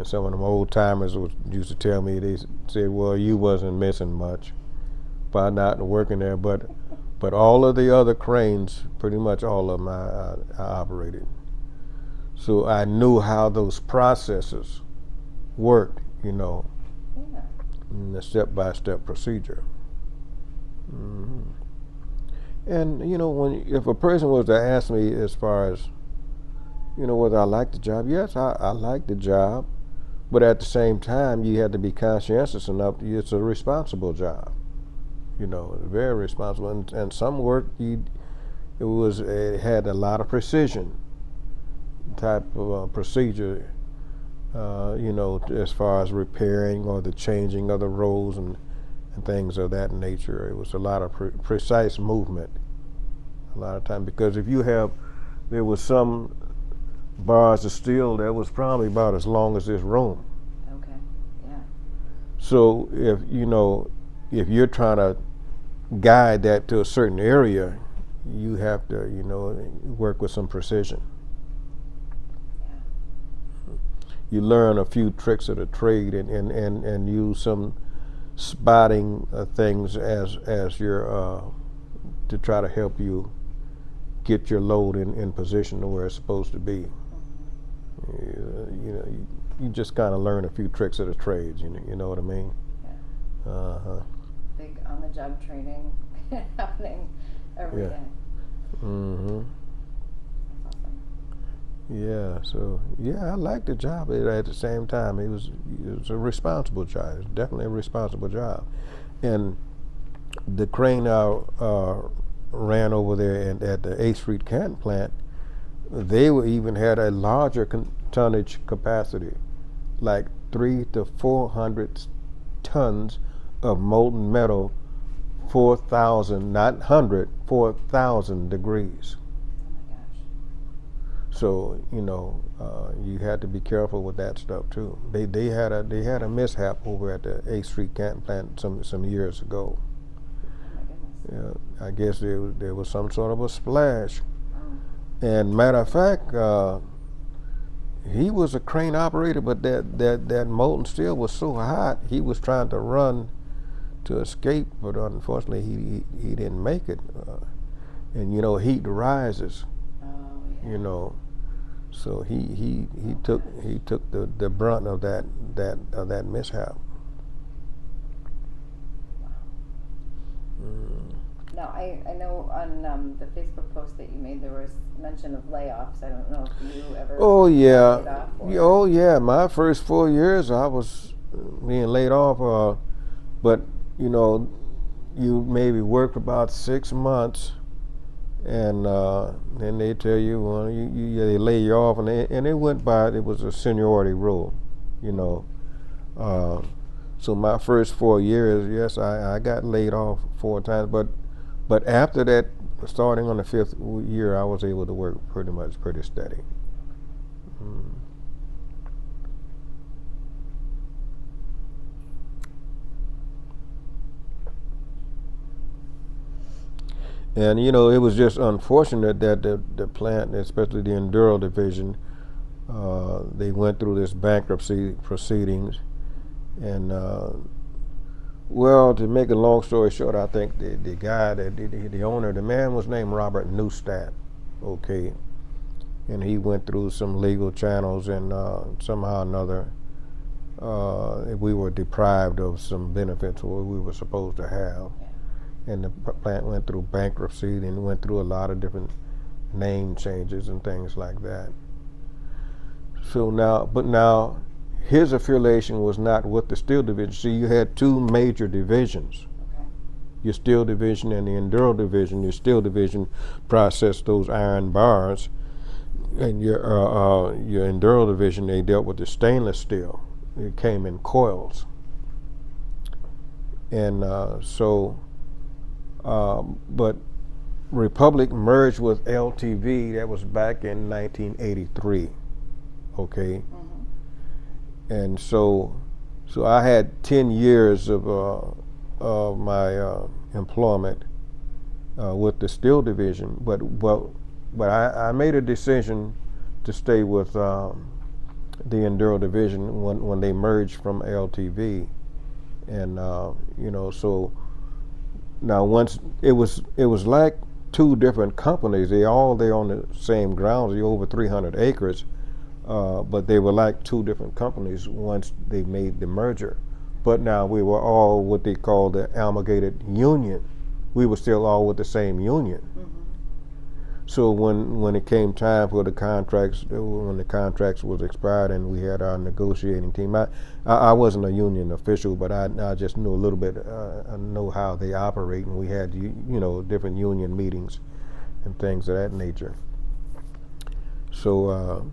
some of them old timers used to tell me, they said, well, you wasn't missing much by not working there, but all of the other cranes, pretty much all of them I operated. So I knew how those processes worked, in the step-by-step procedure. Mm-hmm. And if a person was to ask me as far as whether I like the job, yes, I like the job. But at the same time, you have to be conscientious enough. It's a responsible job, very responsible. And some work, it had a lot of precision type of procedure, as far as repairing or the changing of the rolls and things of that nature. It was a lot of precise movement a lot of time, because there was some bars of steel that was probably about as long as this room. Okay. Yeah. So if you're trying to guide that to a certain area, you have to work with some precision. Yeah. You learn a few tricks of the trade and use some spotting things as your to try to help you get your load in position to where it's supposed to be. You just kind of learn a few tricks of the trades. You know what I mean? Yeah. Big on-the-job training happening every day. Mm-hmm. That's awesome. Yeah. So I liked the job. At the same time, it was a responsible job. It was definitely a responsible job. And the crane I ran over there at the 8th Street Canton plant, they even had a larger tonnage capacity, like 300 to 400 tons of molten metal, 4,000, not 100, 4,000 degrees. Oh my gosh. So you had to be careful with that stuff too. They had a mishap over at the 8th Street Canton plant some years ago. Oh my goodness. Yeah, I guess there was some sort of a splash. Oh. And matter of fact, he was a crane operator, but that molten steel was so hot, he was trying to run to escape, but unfortunately he didn't make it. And heat rises. Oh yeah. So he took the brunt of that mishap. Now, I know on the Facebook post that you made there was mention of layoffs. I don't know if you ever Oh yeah, got laid off oh yeah. My first 4 years, I was being laid off. But you know, you maybe work about 6 months, and then they tell you, well, they lay you off, and it went by. It was a seniority rule, you know. So my first 4 years, yes, I got laid off 4 times, but after that, starting on the 5th year, I was able to work pretty steady. Mm. And you know, it was just unfortunate that the plant, especially the Enduro division, they went through this bankruptcy proceedings, and well, to make a long story short, I think the guy the owner, the man was named Robert Neustadt, okay, and he went through some legal channels, and somehow or another, we were deprived of some benefits what we were supposed to have. And the plant went through bankruptcy and went through a lot of different name changes and things like that. So now his affiliation was not with the steel division. See, you had two major divisions. Okay. Your steel division and the Enduro division. Your steel division processed those iron bars, and your Enduro division, they dealt with the stainless steel. It came in coils. And but Republic merged with LTV. That was back in 1983. Okay. Mm-hmm. And so I had 10 years of my employment with the steel division, but I made a decision to stay with the Enduro division when they merged from LTV, and you know, so now once it was like two different companies. They're on the same grounds. They're over 300 acres. But they were like two different companies once they made the merger. But now we were all what they call the amalgamated union. We were still all with the same union. Mm-hmm. So when it came time for the contracts, when the contracts was expired and we had our negotiating team, I wasn't a union official, but I just knew a little bit, I know how they operate, and we had you know, different union meetings and things of that nature. So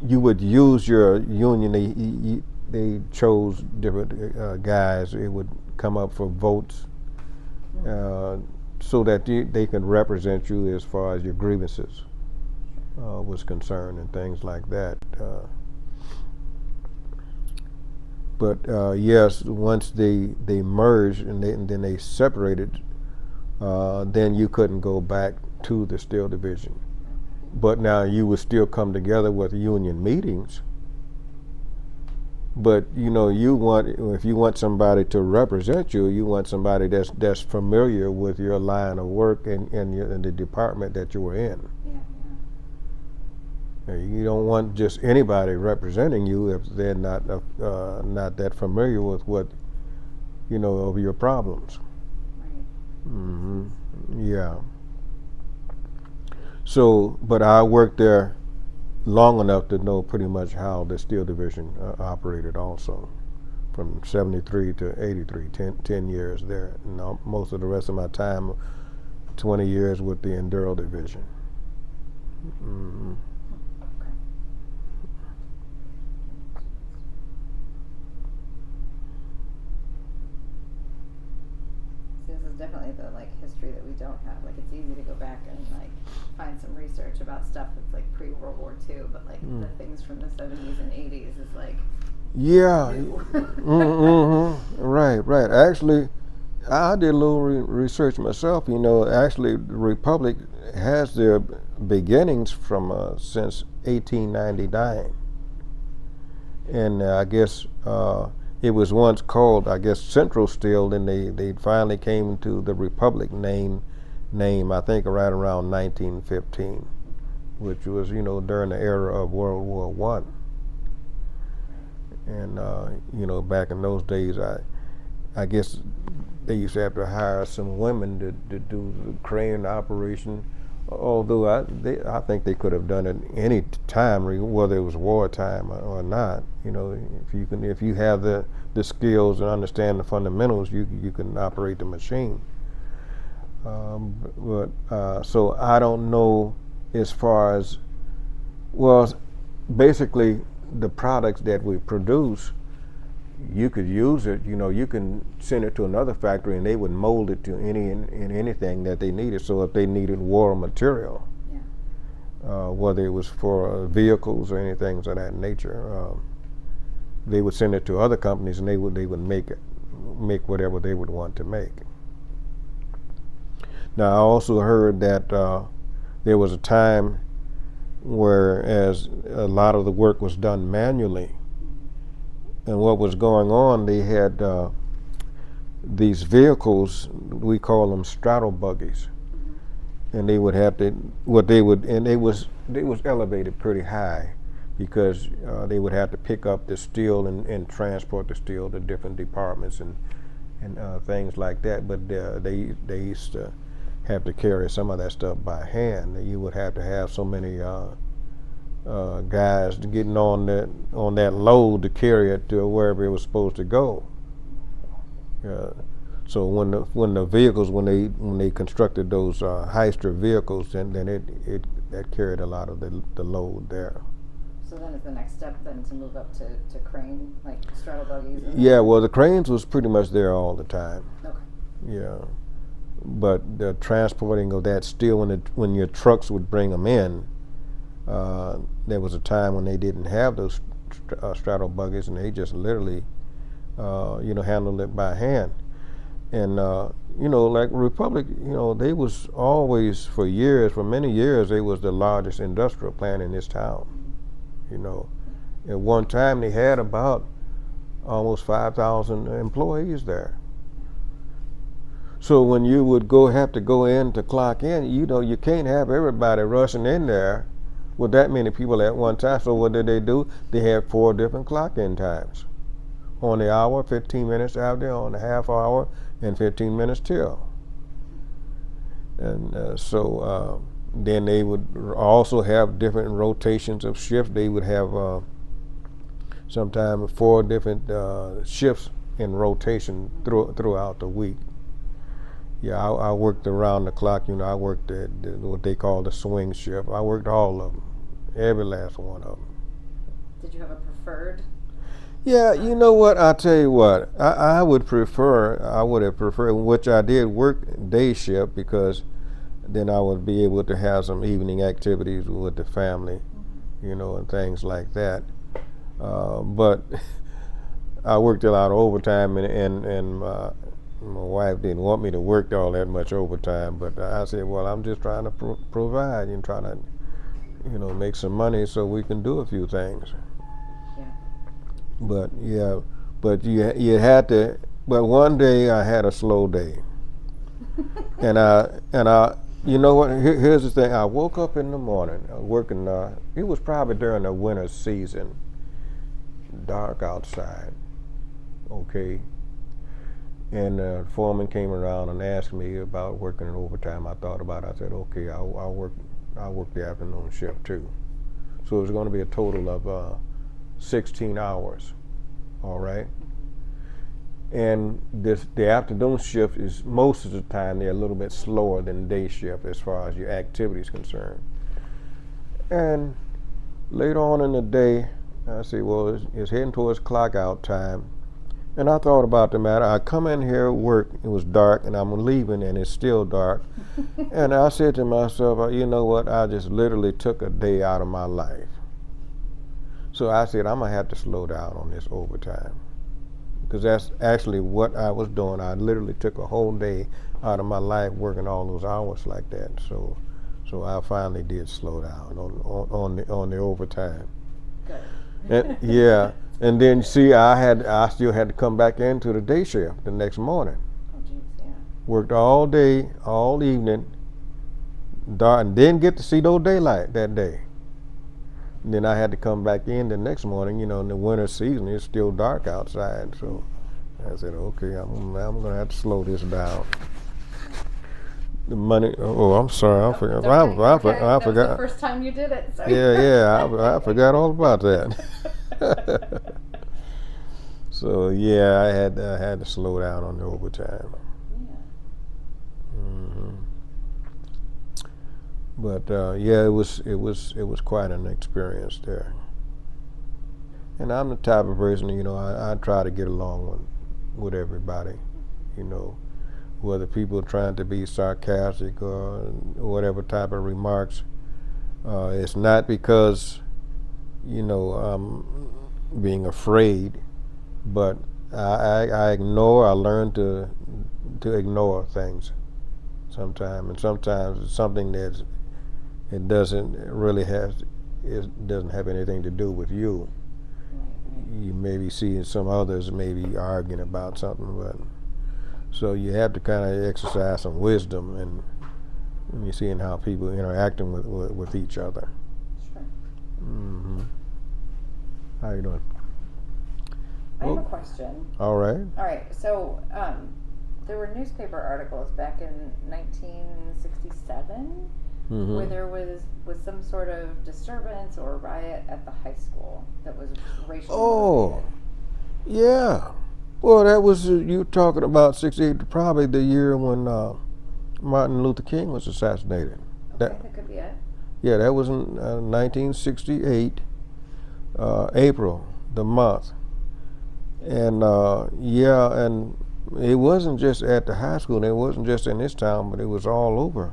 you would use your union. They chose different guys. It would come up for votes, so that they can represent you as far as your grievances was concerned and things like that. But yes, once they merged and then they separated, then you couldn't go back to the steel division. But now you would still come together with union meetings. But you know, if you want somebody to represent you, you want somebody that's familiar with your line of work and the department that you were in. Yeah. You don't want just anybody representing you if they're not that familiar with what, you know, of your problems. Right. Mm-hmm. Yeah. So, but I worked there long enough to know pretty much how the steel division operated also, from 73 to 83, 10 years there. And most of the rest of my time, 20 years with the Enduro division. Mm-hmm. Okay. See, this is definitely the history that we don't have. It's easy to go back and find some research about stuff that's pre-World War II, but the things from the 70s and 80s is yeah. new. Mm-hmm. Right. Actually, I did a little research myself. You know, actually, the Republic has their beginnings from since 1899, and I guess it was once called, I guess, Central Steel. Then they finally came to the Republic name. I think right around 1915. which was, during the era of World War I. And, back in those days, I guess they used to have to hire some women to do the crane operation. Although I think they could have done it any time, whether it was wartime or not. If you have the skills and understand the fundamentals, you can operate the machine. So I don't know as far as, well, basically the products that we produce, you could use it. You can send it to another factory and they would mold it to anything that they needed. So if they needed war material, whether it was for vehicles or anything of that nature, they would send it to other companies and they would make whatever they would want to make. Now I also heard that there was a time whereas a lot of the work was done manually. And what was going on, they had these vehicles, we call them straddle buggies. And they would have to, it was elevated pretty high because they would have to pick up the steel and transport the steel to different departments and things like that. But they used to have to carry some of that stuff by hand. You would have to have so many guys getting on that load to carry it to wherever it was supposed to go. So when the vehicles, when they constructed those Hyster vehicles, then that carried a lot of the load there. So then is the next step then to move up to crane, like straddle buggies? Yeah, well, the cranes was pretty much there all the time. Okay. Yeah, but the transporting of that steel, when your trucks would bring them in, there was a time when they didn't have those straddle buggies, and they just literally, handled it by hand. And like Republic, they was always for many years, they was the largest industrial plant in this town. At one time they had about almost 5,000 employees there. So when you would have to go in to clock in, you can't have everybody rushing in there with that many people at one time. So what did they do? They had 4 different clock-in times. On the hour, 15 minutes after, on the half hour, and 15 minutes till. And so then they would also have different rotations of shifts. They would have sometimes 4 different shifts in rotation throughout the week. Yeah, I worked around the clock. I worked at what they call the swing shift. I worked all of them, every last one of them. Did you have a preferred? Yeah, you know what? I'll tell you what. I would have preferred, which I did work day shift because then I would be able to have some evening activities with the family, and things like that. But I worked a lot of overtime, and my wife didn't want me to work all that much overtime. But I said, well, I'm just trying to provide and trying to, make some money so we can do a few things. But you had to. But one day I had a slow day, and I, you know what? Here's the thing. I woke up in the morning, working. It was probably during the winter season, dark outside. Okay. And the foreman came around and asked me about working in overtime. I thought about it. I said, okay, I'll work the afternoon shift too. So it was going to be a total of 16 hours, all right? And the afternoon shift is, most of the time, they're a little bit slower than the day shift as far as your activity is concerned. And later on in the day, I said, well, it's heading towards clock out time. And I thought about the matter. I come in here, work, it was dark, and I'm leaving, and it's still dark. And I said to myself, you know what, I just literally took a day out of my life. So I said, I'm going to have to slow down on this overtime. Because that's actually what I was doing. I literally took a whole day out of my life working all those hours like that. So I finally did slow down on the overtime. Good. And, yeah. And then see, I still had to come back into the day shift the next morning. Oh, geez, yeah. Worked all day, all evening, dark, and didn't get to see no daylight that day. And then I had to come back in the next morning. In the winter season, it's still dark outside. So I said, okay, I'm going to have to slow this down. The money. Oh, I'm sorry. I forgot. Okay. I That was forgot. the first time you did it. So. I forgot all about that. So yeah, I had to slow down on the overtime. Yeah. Hmm. But yeah, it was quite an experience there. And I'm the type of person, I try to get along with everybody, whether people are trying to be sarcastic or whatever type of remarks. It's not because, I'm being afraid, but I learn to ignore things sometimes, and sometimes it's something it doesn't have anything to do with you. You maybe see some others maybe arguing about something, but so you have to kind of exercise some wisdom and you're seeing how people interacting with each other. Sure. Mm-hmm. How you doing? I have a question. All right. All right. So there were newspaper articles back in 1967 Mm-hmm. where there was some sort of disturbance or riot at the high school that was racially Oh, motivated. yeah. Well, that was you talking about '68, probably the year when Martin Luther King was assassinated. Okay, that could be it. Yeah, that was in 1968, April, the month. And yeah, and it wasn't just at the high school, and it wasn't just in this town, but it was all over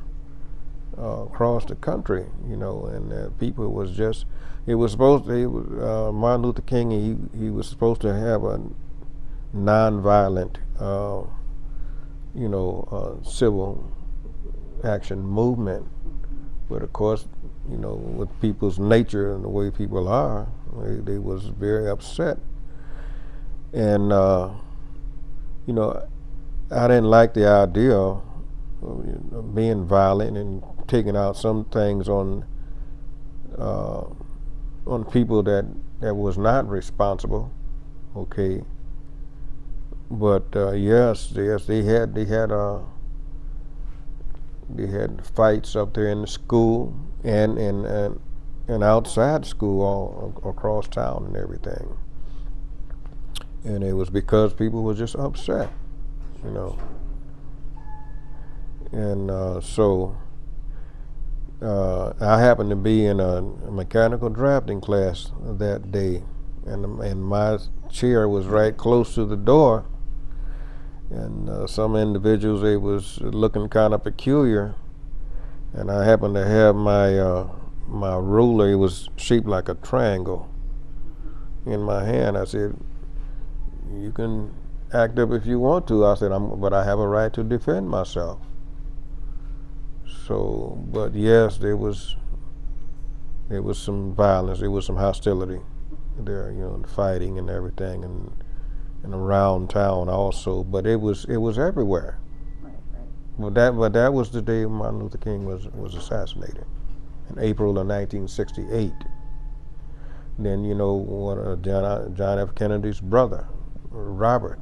across the country, and people was just, it was supposed to, Martin Luther King, he was supposed to have a nonviolent, civil action movement. But of course, with people's nature and the way people are, they was very upset. And, I didn't like the idea of being violent and taking out some things on people that was not responsible. Okay. But yes, they had fights up there in the school and outside school all across town and everything. And it was because people were just upset, And so I happened to be in a mechanical drafting class that day, and my chair was right close to the door. And some individuals, they was looking kind of peculiar, and I happened to have my ruler. It was shaped like a triangle in my hand. I said, "You can act up if you want to." I said, "But I have a right to defend myself." So, but yes, there was some violence. There was some hostility there, fighting and everything, and around town also. But it was everywhere. Right. But that was the day Martin Luther King was assassinated in April of 1968. Then John F. Kennedy's brother, Robert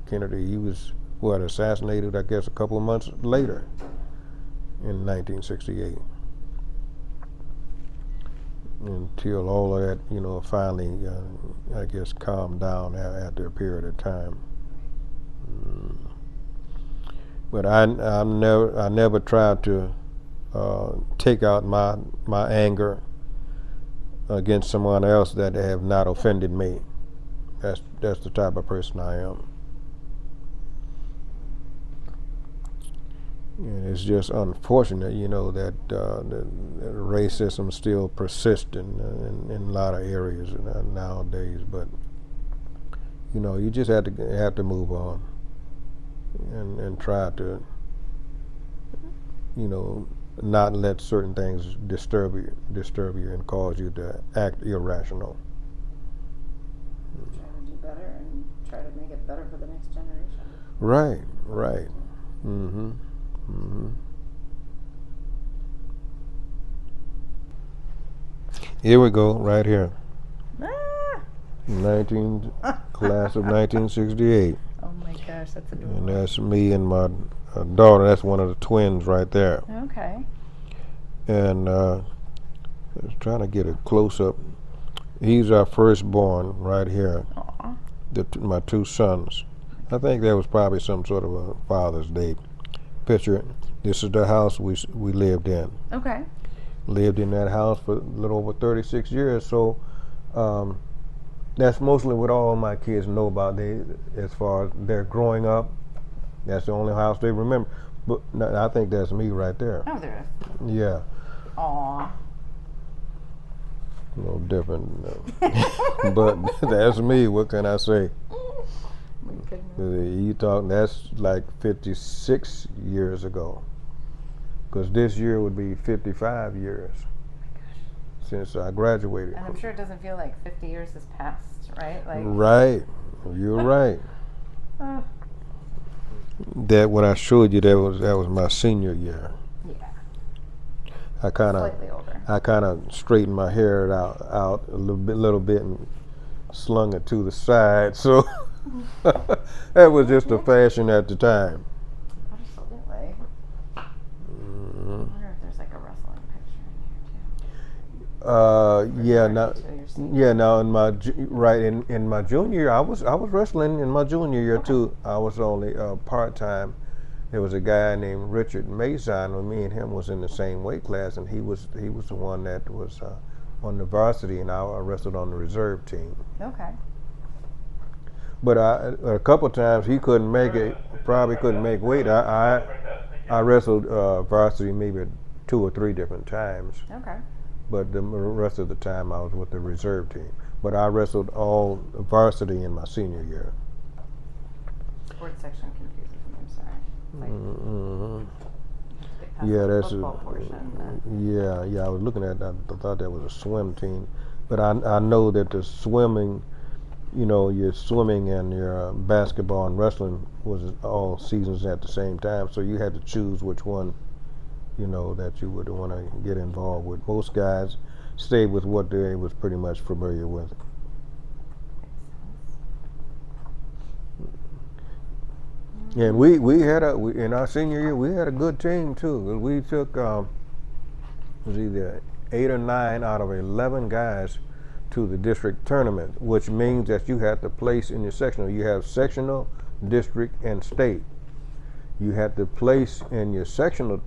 Kennedy, he was assassinated, I guess, a couple of months later in 1968. Until all of that, finally, I guess, calmed down after a period of time. But I never tried to take out my anger against someone else that have not offended me. That's the type of person I am. And it's just unfortunate, that the racism still persists in a lot of areas nowadays. But you just have to move on and try to, not let certain things disturb you and cause you to act irrational. Try to do better and try to make it better for the next generation. Right. Mm-hmm. Here we go, right here. Ah! 19 class of 1968. Oh my gosh, that's And adorable. that's me and my daughter. That's one of the twins right there. Okay. And I was trying to get a close up. He's our firstborn right here. Aw. My two sons. I think that was probably some sort of a Father's Day picture. This is the house we lived in. Okay. Lived in that house for a little over 36 years. So that's mostly what all my kids know about. They, as far as they're growing up, that's the only house they remember. But I think that's me right there. Oh, there is. Yeah, Aw. a little different, but that's me. What can I say? My goodness. You talk. That's like 56 years ago. Because this year would be 55 years since I graduated. And I'm sure it doesn't feel like 50 years has passed, right? Like. Right, you're right. Oh. That what I showed you, that was my senior year. Yeah. I kind Slightly older. of straightened my hair out a little bit and slung it to the side. So that was just a fashion at the time. Absolutely. I wonder if there's like a wrestling picture in here too. Yeah, Or now, to your senior. yeah, now in my junior year, I was wrestling in my junior year too. I was only part time. There was a guy named Richard Mason, and me and him was in the same weight class, and he was the one that was on the varsity, and I wrestled on the reserve team. Okay. But a couple of times he couldn't make it, probably couldn't make weight. I wrestled varsity maybe 2 or 3 different times. Okay. But the rest of the time I was with the reserve team. But I wrestled all varsity in my senior year. Sports section confuses me. I'm sorry. Like, Yeah, the that's football portion. yeah. I was looking at that. I thought that was a swim team, but I know that the swimming, your swimming and your basketball and wrestling was all seasons at the same time. So you had to choose which one, that you would want to get involved with. Most guys stayed with what they was pretty much familiar with. And we had in our senior year we had a good team too. We took it was either 8 or 9 out of 11 guys to the district tournament, which means that you had to place in your sectional. You have sectional, district, and state. You had to place in your sectional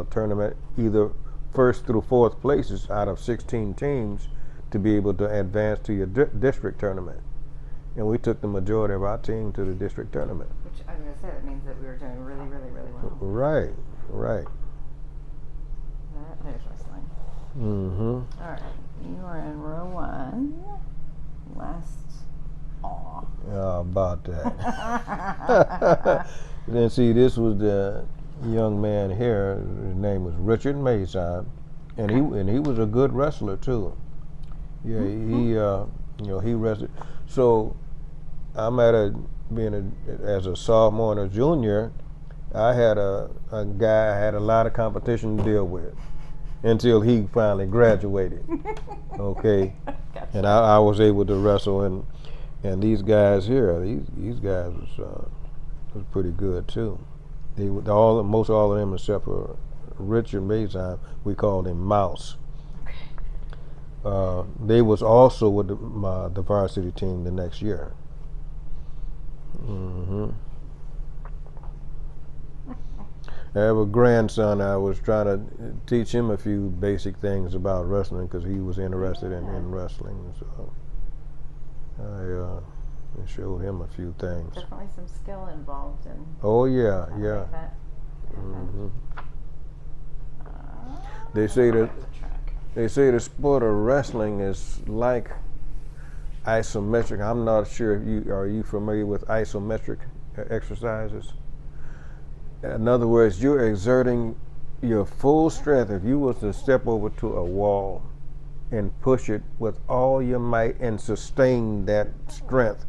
tournament either first through fourth places out of 16 teams to be able to advance to your district tournament. And we took the majority of our team to the district tournament. Which I was going to say, that means that we were doing really, really, really well. Right. There's wrestling. Mm-hmm. All right. You are in row 1. Last. Aw. About that. Then see, this was the young man here. His name was Richard Mason, and he was a good wrestler too. Yeah, he wrestled. So I'm as a sophomore and a junior, I had a guy I had a lot of competition to deal with until he finally graduated. Okay, Gotcha. and I was able to wrestle, and these guys here, these guys was pretty good too. Most all of them except for Richard Mason, we called him Mouse. They was also with the varsity team the next year. Mm-hmm. I have a grandson. I was trying to teach him a few basic things about wrestling because he was interested in wrestling. So I showed him a few things. Definitely some skill involved in. Oh yeah. Like that. Mm-hmm. They say the sport of wrestling is like isometric. I'm not sure if are you familiar with isometric exercises? In other words, you're exerting your full strength. If you was to step over to a wall and push it with all your might and sustain that strength,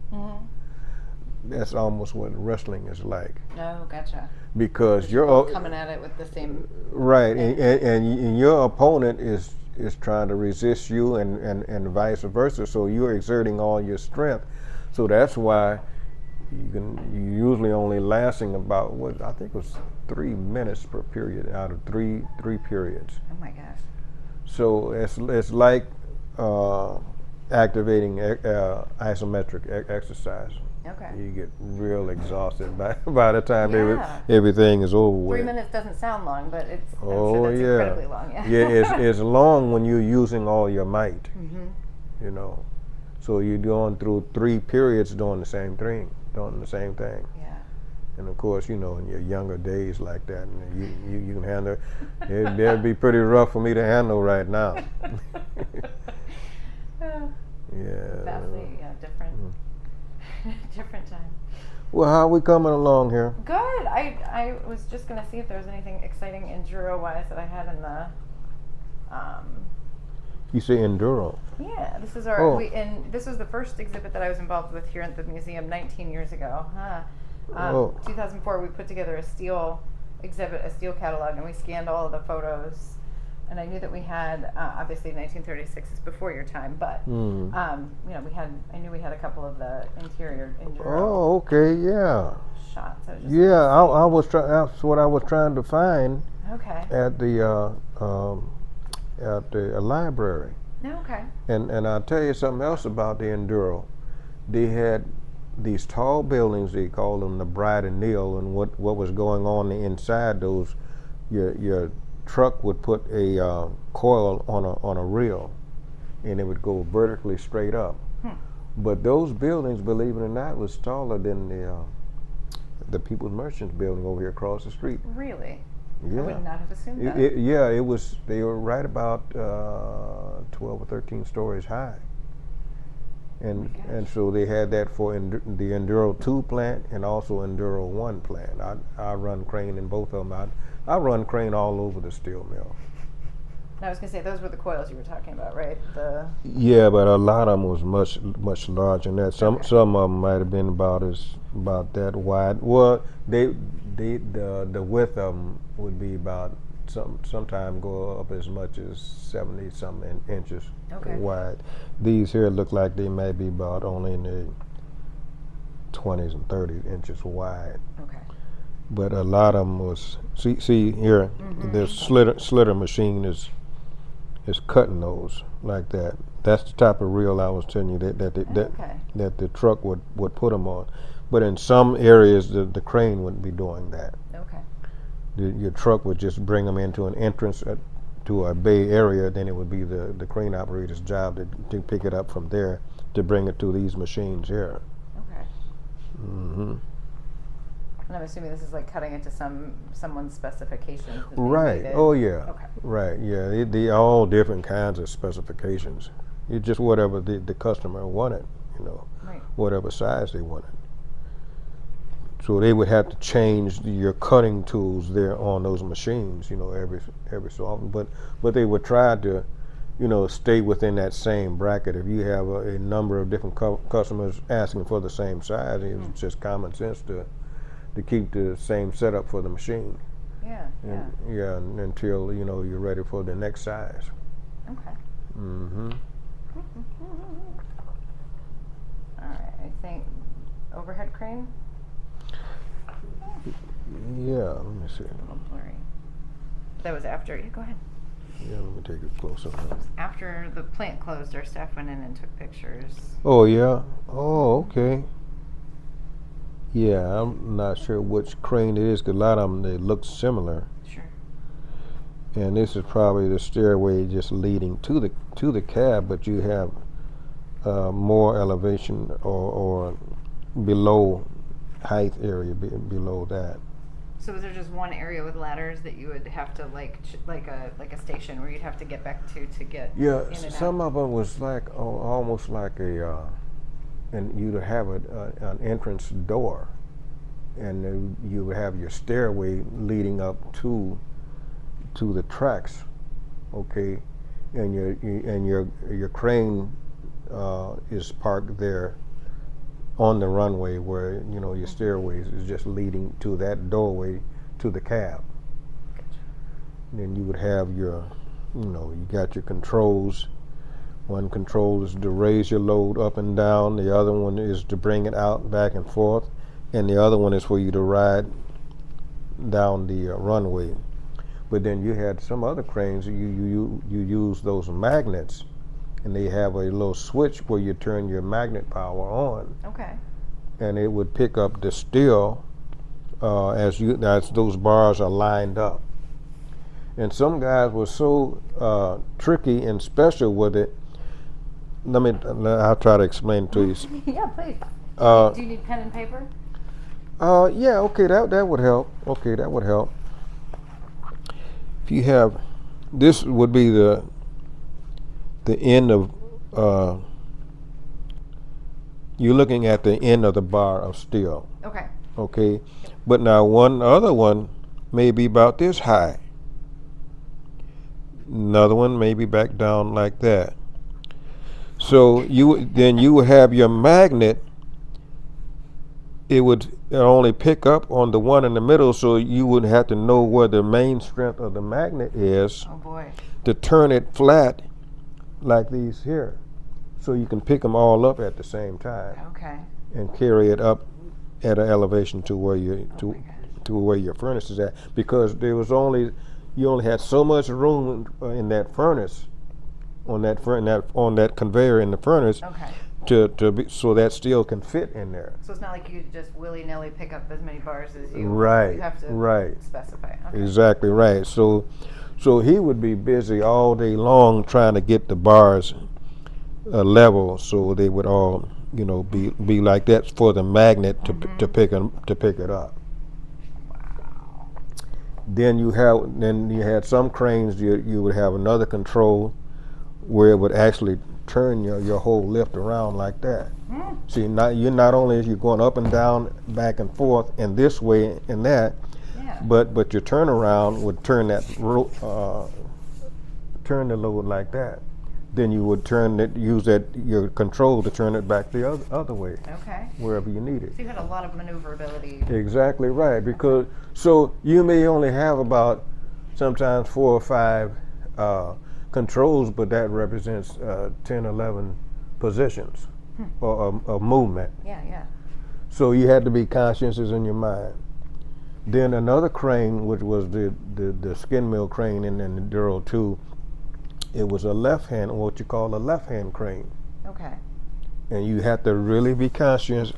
that's almost what wrestling is like. Oh, gotcha. Because You're you're coming at it with the same. right, and your opponent is is trying to resist you, and vice versa. So you're exerting all your strength. So that's why you usually only lasting about, what I think was 3 minutes per period out of three periods. Oh my gosh. So it's like activating isometric exercise. Okay. You get real exhausted by the time Yeah. everything is over with. 3 minutes doesn't sound long, but it's I'm Oh sure that's yeah, incredibly long. Yeah. yeah. It's long when you're using all your might. Mm-hmm. You know, so you're going through 3 periods doing the same thing, Yeah. And of course, you know, in your younger days like that, and you can handle. That'd be pretty rough for me to handle right now. Yeah. Vastly, different. Different time. Well, how are we coming along here? Good. I was just gonna see if there was anything exciting enduro-wise that I had in the. You say enduro. Yeah, this is our. Oh. This was the first exhibit that I was involved with here at the museum 19 years ago. 2004, we put together a steel exhibit, a steel catalog, and we scanned all of the photos. And I knew that we had, obviously 1936 is before your time, but you know, I knew we had a couple of the interior enduro Oh, okay, yeah. shots. I was just Yeah, I was trying. That's what I was trying to find Okay. at the library. No, okay. And I'll tell you something else about the enduro. They had these tall buildings. They called them the Bride and Neil. And what was going on inside those, your truck would put a coil on a reel, and it would go vertically straight up. But those buildings, believe it or not, was taller than the People's Merchants building over here across the street. Really? Yeah. I would not have assumed that. It was. They were right about 12 or 13 stories high, and so they had that for the Enduro 2 plant and also Enduro 1 plant. I run crane in both of them. I run crane all over the steel mill. I was going to say, those were the coils you were talking about, right? Yeah, but a lot of them was much larger than that. Some of them might have been about that wide. Well, the width of them would be about sometime go up as much as 70 some inches wide. These here look like they may be about only in the 20s and 30 inches wide. Okay. But a lot of them was see here. The slitter machine is cutting those like that. That's the type of reel I was telling you that the truck would put them on. But in some areas, the crane wouldn't be doing that. Okay. Your truck would just bring them into an entrance to a bay area. Then it would be the crane operator's job to pick it up from there to bring it to these machines here. Okay. Mm-hmm. And I'm assuming this is like cutting it to someone's specifications. Right. Oh yeah. Okay. Right. Yeah. They all different kinds of specifications. It's just whatever the customer wanted. You know. Right. Whatever size they wanted. So they would have to change your cutting tools there on those machines. You know, every so often. But they would try to, you know, stay within that same bracket. If you have a number of different customers asking for the same size, it's just common sense to keep the same setup for the machine. Yeah. Yeah, until you know you're ready for the next size. Okay. Mm-hmm. All right. I think overhead crane. Yeah. Let me see. A little blurry. That was after. Yeah. Go ahead. Yeah. Let me take a close up. After the plant closed, our staff went in and took pictures. Oh yeah. Oh okay. Yeah, I'm not sure which crane it is, because a lot of them, they look similar. Sure. And this is probably the stairway just leading to the cab, but you have more elevation or below height area below that. So was there just one area with ladders that you would have to like a station where you'd have to get back to get Yeah, in and some out? of them was like almost like and you'd have an entrance door, and you would have your stairway leading up to the tracks, okay, and your crane is parked there on the runway, where you know your stairways is just leading to that doorway to the cab. Gotcha. And then you would have your You got your controls. One control is to raise your load up and down. The other one is to bring it out back and forth, and the other one is for you to ride down the runway. But then you had some other cranes. You use those magnets, and they have a little switch where you turn your magnet power on. Okay. And it would pick up the steel as those bars are lined up. And some guys were so tricky and special with it. I'll try to explain it to you. Yeah, please. Do you need pen and paper? Yeah, okay, that would help. Okay, that would help. If you have, this would be the end of, you're looking at the end of the bar of steel. Okay. Okay, but now one other one may be about this high. Another one may be back down like that. So you would have your magnet. It would only pick up on the one in the middle, so you would have to know where the main strength of the magnet is. Oh boy. To turn it flat like these here, so you can pick them all up at the same time. Okay. And carry it up at an elevation to where to where your furnace is at, because you only had so much room in that furnace, on that conveyor in the furnace. Okay. So that steel can fit in there. So it's not like you just willy-nilly pick up as many bars as you. Right. You have to specify. Okay. Exactly right. So he would be busy all day long trying to get the bars level, so they would all be like that for the magnet to pick it up. Wow. Then you had some cranes. You would have another control where it would actually turn your whole lift around like that. See, not only are you going up and down, back and forth, and this way and that, but your turnaround would turn turn the load like that. Then you would use your control to turn it back the other way. Okay. Wherever you need it. So you had a lot of maneuverability. Exactly right, because so you may only have about sometimes 4 or 5 controls, but that represents 10, 11 positions or movement. Yeah. So you had to be conscientious in your mind. Then another crane, which was the skin mill crane in the Duro 2, it was what you call a left-hand crane. Okay. And you have to really be conscious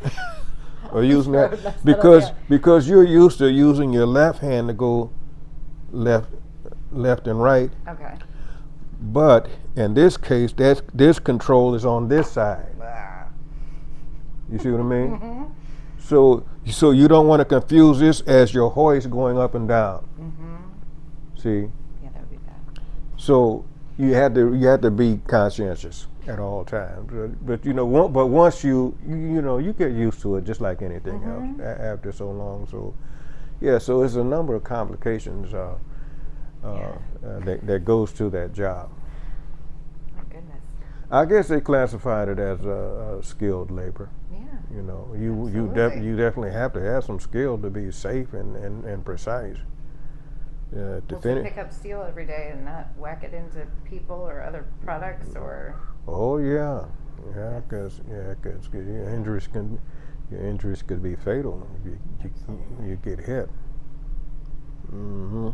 of using that, because you're used to using your left hand to go left and right. Okay. But in this case, this control is on this side. You see what I mean? Mm-hmm. So you don't want to confuse this as your hoist going up and down. Mm-hmm. See? Yeah, that would be bad. So you had to be conscientious at all times. But but once you get used to it, just like anything else after so long. So yeah, so it's a number of complications that goes to that job. My goodness. I guess they classified it as skilled labor. Yeah. You definitely have to have some skill to be safe and precise. To pick up steel every day and not whack it into people or other products, or. Oh yeah, because your injuries could be fatal if you get hit. Mm-hmm.